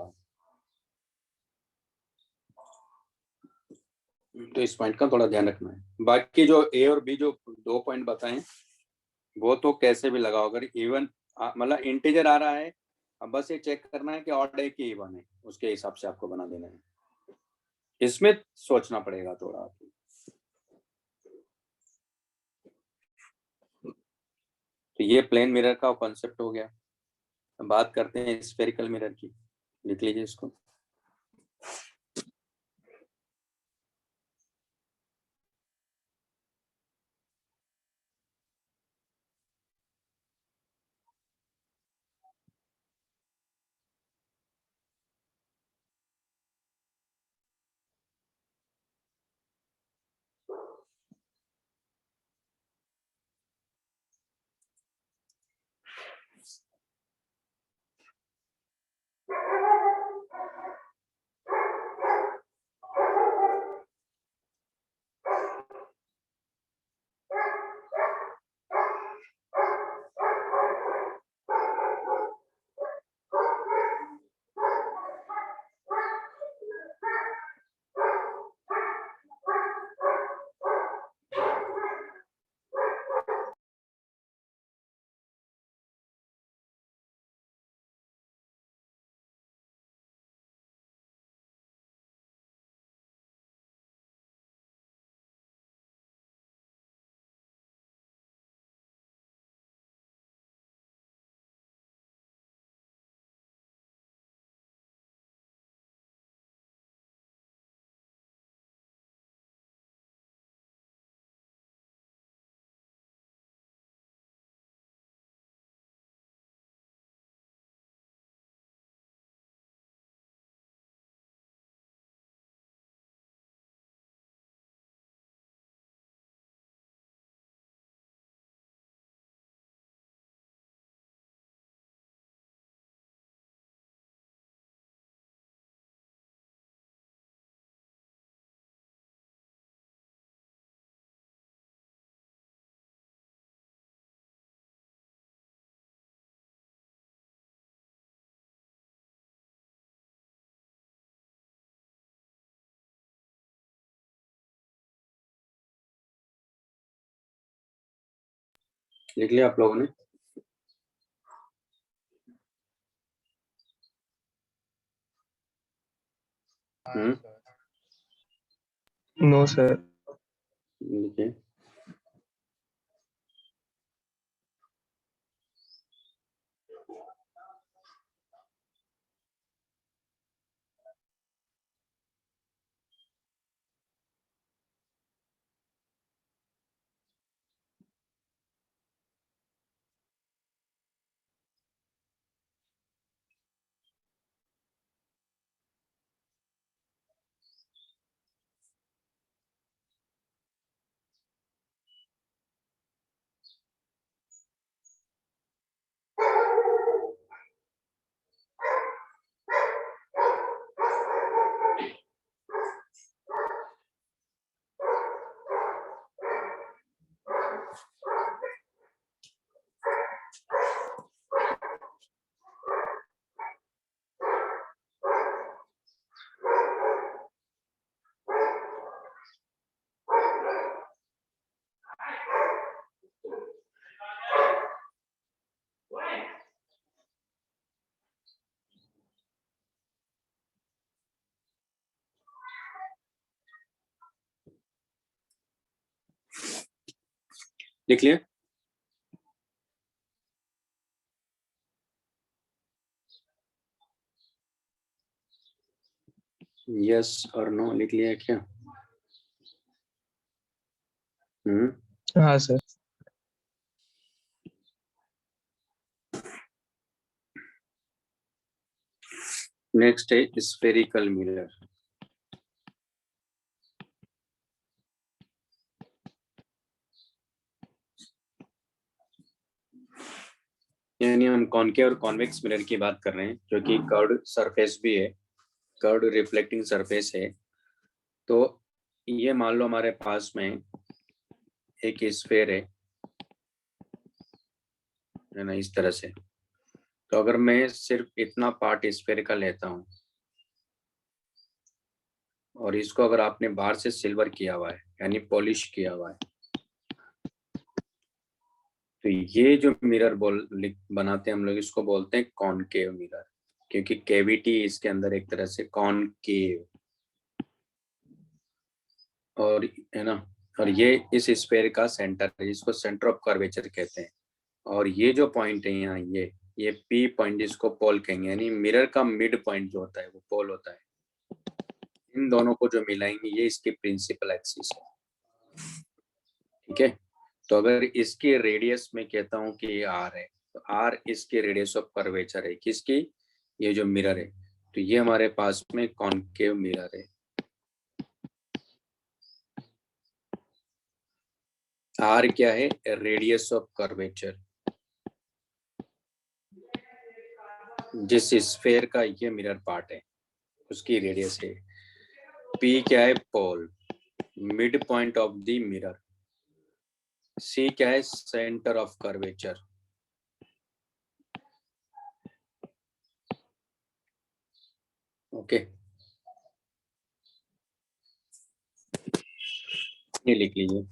तो इस पॉइंट का थोड़ा ध्यान रखना है। बाकी जो ए और बी जो 2 पॉइंट बताएं वो तो कैसे भी लगाओ, अगर इवन मतलब इंटीजर आ रहा है, अब बस ये चेक करना है कि ऑड है कि इवन है, उसके हिसाब से आपको बना देना है। इसमें सोचना पड़ेगा थोड़ा आपको। तो ये प्लेन मिरर का कॉन्सेप्ट हो गया। अब बात करते हैं स्फेरिकल मिरर की, लिख लीजिए इसको। लिख लिया आप लोगों ने? हाँ सर। No sir. लिखिए। लिख लिया? यस और नो लिख लिया क्या? हाँ सर। नेक्स्ट है स्फेरिकल मिरर। यानी हम कॉनकेव और कॉन्वेक्स मिरर की बात कर रहे हैं, जो कि कर्व्ड सरफेस भी है, कर्व्ड रिफ्लेक्टिंग सरफेस है। तो ये मान लो हमारे पास में एक स्फेयर है ना, इस तरह से। तो अगर मैं सिर्फ इतना पार्ट स्फेयर का लेता हूँ और इसको अगर आपने बाहर से सिल्वर किया हुआ है यानी पॉलिश किया हुआ है, तो ये जो मिरर बनाते हैं हम लोग, इसको बोलते हैं कॉनकेव मिरर, क्योंकि कैविटी इसके अंदर एक तरह से कॉनकेव, और है ना। और ये इस स्फेयर का सेंटर है, जिसको सेंटर ऑफ कर्वेचर कहते हैं। और ये जो पॉइंट है यहाँ, ये पी पॉइंट, जिसको पोल कहेंगे, यानी मिरर का मिड पॉइंट जो होता है वो पोल होता है। इन दोनों को जो मिलाएंगे ये इसकी प्रिंसिपल एक्सिस है। ठीक है, तो अगर इसके रेडियस में कहता हूँ कि ये आर है, तो आर इसके रेडियस ऑफ कर्वेचर है, किसकी? ये जो मिरर है। तो ये हमारे पास में कॉनकेव मिरर है। आर क्या है? Radius of curvature. जिस स्फेयर का ये मिरर पार्ट है उसकी रेडियस है। पी क्या है? Pole, mid point of the mirror. C क्या है? Centre of curvature. ओके, ये लिख लीजिए।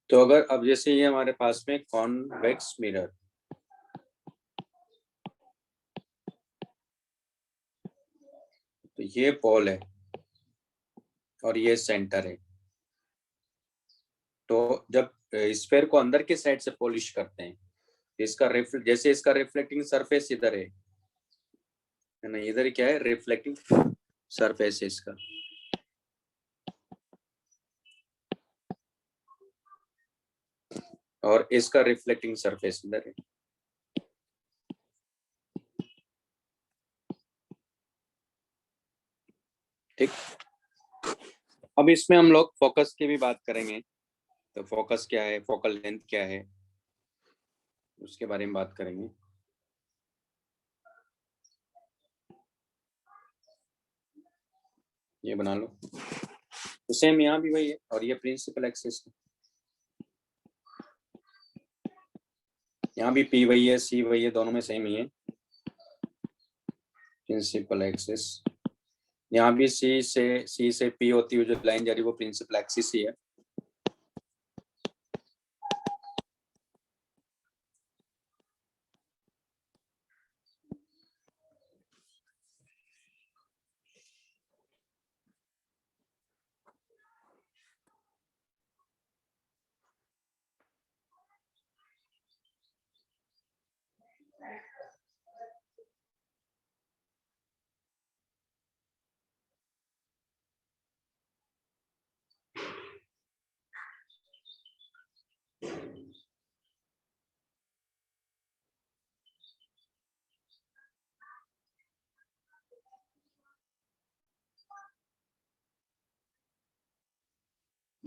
तो अगर अब जैसे ये हमारे पास में कॉन्वेक्स मिरर, तो ये पोल है और ये सेंटर है। तो जब स्फेयर को अंदर के साइड से पॉलिश करते हैं, इसका जैसे इसका रिफ्लेक्टिंग सरफेस इधर है ना, इधर क्या है? रिफ्लेक्टिंग सरफेस है इसका। और इसका रिफ्लेक्टिंग सरफेस इधर है। ठीक, अब इसमें हम लोग फोकस की भी बात करेंगे। तो फोकस क्या है, फोकल लेंथ क्या है, उसके बारे में बात करेंगे। ये बना लो, तो सेम यहाँ भी वही है, और ये प्रिंसिपल एक्सिस है। यहाँ भी पी वही है, सी वही है, दोनों में सेम ही है, प्रिंसिपल एक्सिस। यहाँ भी सी से पी होती हुई जो लाइन जा रही है वो प्रिंसिपल एक्सिस ही है।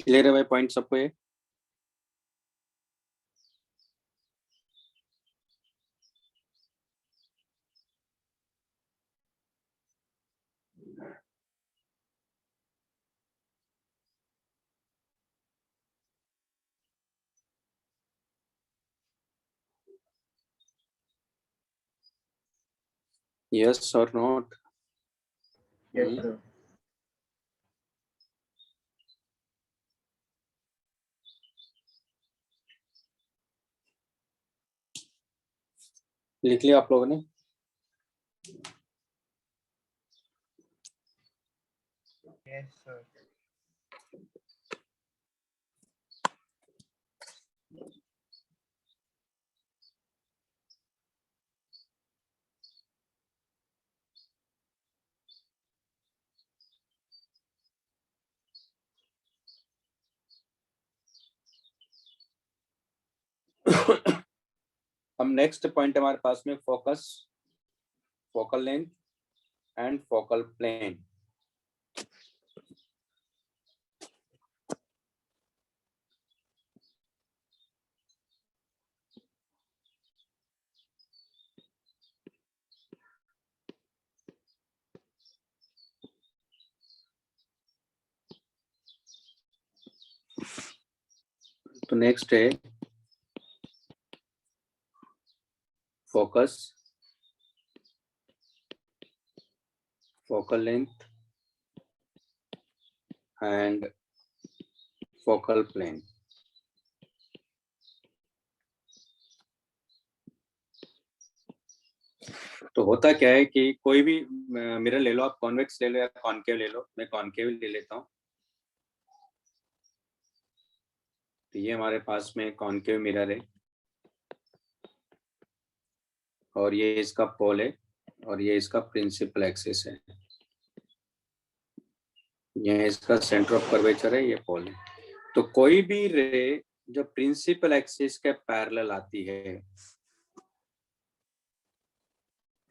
क्लियर है भाई पॉइंट सबको ये? Yes or not? Yes, sir. लिख लिया आप लोगों ने? Yes, sir. हम नेक्स्ट पॉइंट हमारे पास में focus, focal length and focal plane. तो नेक्स्ट है focus, focal length and focal plane. तो होता क्या है कि कोई भी मिरर ले लो आप, कॉन्वेक्स ले लो या कॉनकेव ले लो, मैं कॉनकेव ले लेता हूँ। तो ये हमारे पास में कॉनकेव मिरर है और ये इसका पोल है और ये इसका प्रिंसिपल एक्सिस है, ये इसका सेंटर ऑफ कर्वेचर है, ये पोल है। तो कोई भी रे जब प्रिंसिपल एक्सिस के पैरेलल आती है,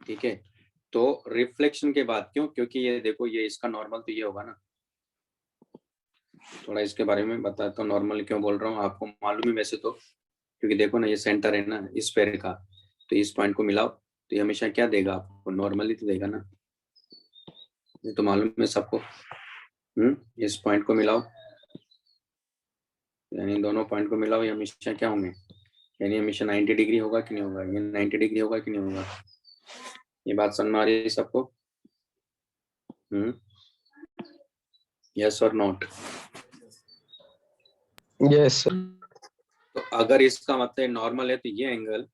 ठीक है, तो रिफ्लेक्शन के बाद, क्यों? क्योंकि ये देखो, ये इसका नॉर्मल तो ये होगा ना। थोड़ा इसके बारे में बताता हूँ, नॉर्मल क्यों बोल रहा हूँ, आपको मालूम है वैसे तो, क्योंकि देखो ना ये सेंटर है ना इस पैर का, तो इस पॉइंट को मिलाओ तो ये हमेशा क्या देगा आपको, नॉर्मली तो देगा ना, ये तो मालूम है सबको। इस पॉइंट को मिलाओ, यानी दोनों पॉइंट को मिलाओ, ये हमेशा क्या होंगे, यानी हमेशा 90 डिग्री होगा कि नहीं होगा, ये 90 डिग्री होगा कि नहीं होगा। ये बात समझ में आ रही है सबको? यस और नॉट? यस तो अगर इसका मतलब नॉर्मल है तो ये एंगल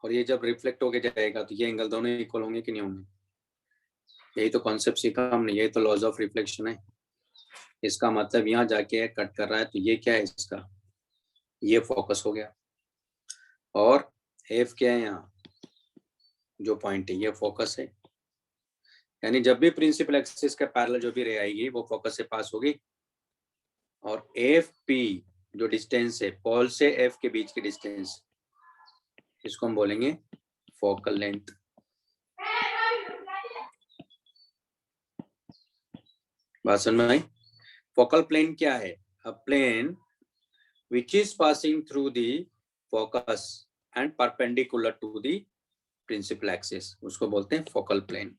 और ये जब रिफ्लेक्ट होके जाएगा तो ये एंगल दोनों इक्वल होंगे कि नहीं होंगे। यही तो कॉन्सेप्ट सीखा हमने, यही तो लॉज ऑफ रिफ्लेक्शन है। इसका मतलब यहाँ जाके कट कर रहा है तो ये क्या है इसका, ये फोकस हो गया, और एफ क्या है यहाँ जो पॉइंट है, ये फोकस है। यानी जब भी प्रिंसिपल एक्सिस के पैरेलल जो भी रे आएगी वो फोकस से पास होगी, और एफ पी जो डिस्टेंस है पोल से एफ के बीच की डिस्टेंस, इसको हम बोलेंगे फोकल लेंथ। बात समझ में आई? फोकल प्लेन क्या है? अ plane which is passing through the focus and perpendicular to the principal axis, उसको बोलते हैं focal plane.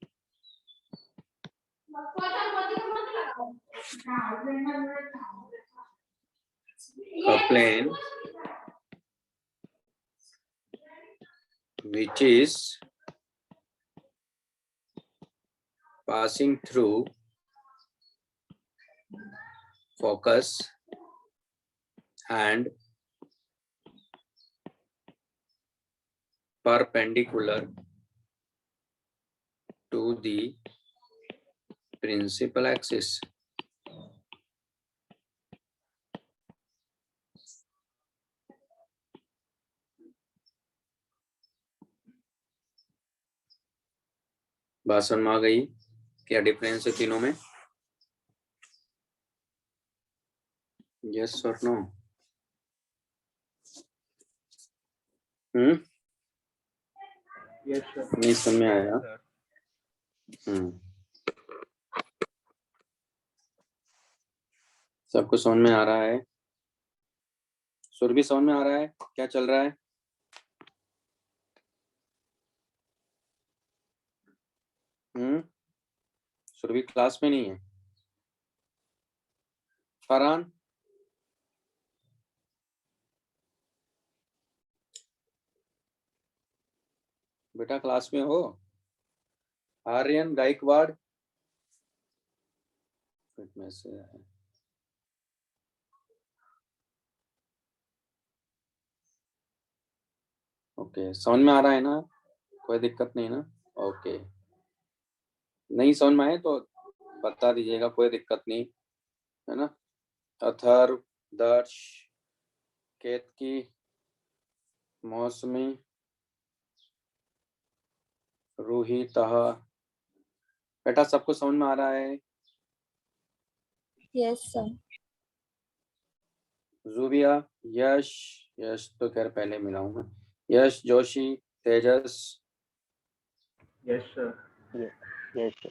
A plane which is passing through focus and perpendicular to the principal axis। बात समझ में आ गई? क्या डिफरेंस है तीनों में? यस और नो? Yes, sir. नहीं समझ में आया? Sir. सबको समझ में आ रहा है? सुरभि समझ में आ रहा है क्या चल रहा है? सुरभि क्लास में नहीं है। फरहान, बेटा क्लास में हो? आर्यन गायकवाड़, मैसेज है। ओके, समझ में आ रहा है ना? कोई दिक्कत नहीं ना? ओके, नहीं समझ में आए तो बता दीजिएगा, कोई दिक्कत नहीं है ना। अथर्व, दर्श, केतकी, मौसमी, रूही, तहा, बेटा सबको समझ में आ रहा है? Yes sir. जुबिया, यश, यश तो खैर पहले मिला हूँ मैं। यश, जोशी, तेजस, Yes, sir. Yes, sir.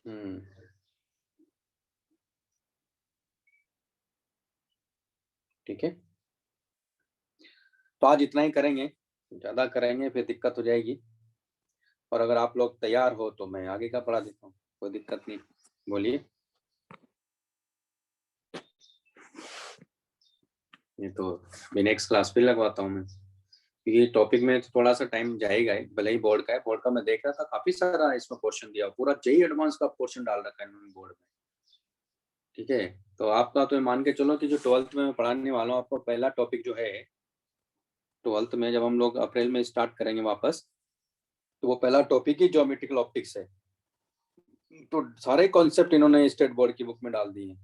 ठीक है, तो आज इतना ही करेंगे, ज्यादा करेंगे फिर दिक्कत हो जाएगी। और अगर आप लोग तैयार हो तो मैं आगे का पढ़ा देता हूँ, कोई दिक्कत नहीं। बोलिए। ये तो मैं नेक्स्ट क्लास पे लगवाता हूँ मैं, ये टॉपिक में थोड़ा सा टाइम जाएगा ही, भले ही बोर्ड का है। बोर्ड का मैं देख रहा था काफी सारा इसमें क्वेश्चन दिया, पूरा जेई एडवांस का क्वेश्चन डाल रखा है इन्होंने बोर्ड में। ठीक है, तो आपका तो मान के चलो कि जो 12th में मैं पढ़ाने वाला हूँ आपको, पहला टॉपिक जो है 12th में, जब हम लोग अप्रैल में स्टार्ट करेंगे वापस, तो वो पहला टॉपिक ही ज्योमेट्रिकल ऑप्टिक्स है। तो सारे कॉन्सेप्ट इन्होंने स्टेट बोर्ड की बुक में डाल दिए।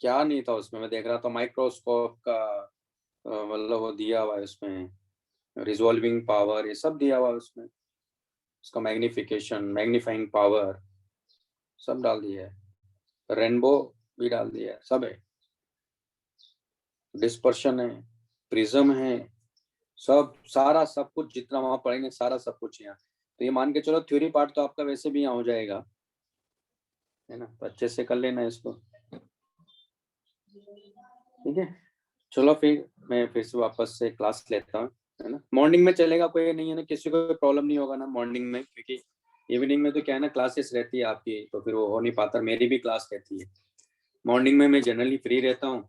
क्या नहीं था उसमें, मैं देख रहा था माइक्रोस्कोप का मतलब वो दिया हुआ है उसमें, रिजॉल्विंग पावर, ये सब दिया हुआ है उसमें, उसका मैग्निफिकेशन, मैग्नीफाइंग पावर सब डाल दिया है, रेनबो भी डाल दिया है, सब है, डिस्पर्शन है, प्रिज्म है, सब सारा सब कुछ जितना वहां पढ़ेंगे सारा सब कुछ यहाँ। तो ये मान के चलो थ्योरी पार्ट तो आपका वैसे भी यहाँ हो जाएगा, है ना, तो अच्छे से कर लेना इसको। ठीक है, चलो फिर मैं फिर से वापस से क्लास लेता हूँ, है ना। मॉर्निंग में चलेगा, कोई नहीं है ना, किसी को कोई प्रॉब्लम नहीं होगा ना मॉर्निंग में, क्योंकि इवनिंग में तो क्या है ना क्लासेस रहती है आपकी, तो फिर वो हो नहीं पाता। मेरी भी क्लास रहती है मॉर्निंग में, मैं जनरली फ्री रहता हूँ,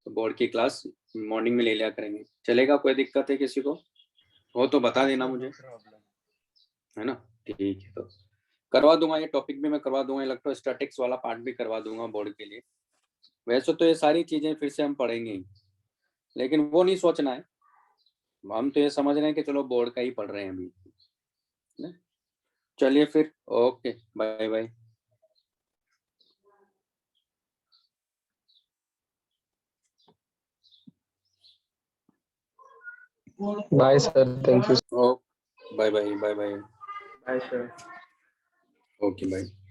तो बोर्ड की क्लास मॉर्निंग में ले लिया करेंगे। चलेगा, कोई दिक्कत है किसी को हो तो बता देना मुझे, है ना। ठीक है, तो करवा दूंगा, ये टॉपिक भी मैं करवा दूंगा, इलेक्ट्रोस्टैटिक्स वाला पार्ट भी करवा दूंगा बोर्ड के लिए। वैसे तो ये सारी चीजें फिर से हम पढ़ेंगे ही, लेकिन वो नहीं सोचना है, हम तो ये समझ रहे हैं कि चलो बोर्ड का ही पढ़ रहे हैं अभी। चलिए फिर, okay, bye bye. Bye sir, thank you. Okay, bye bye, bye bye, Bye, sir. Okay bye.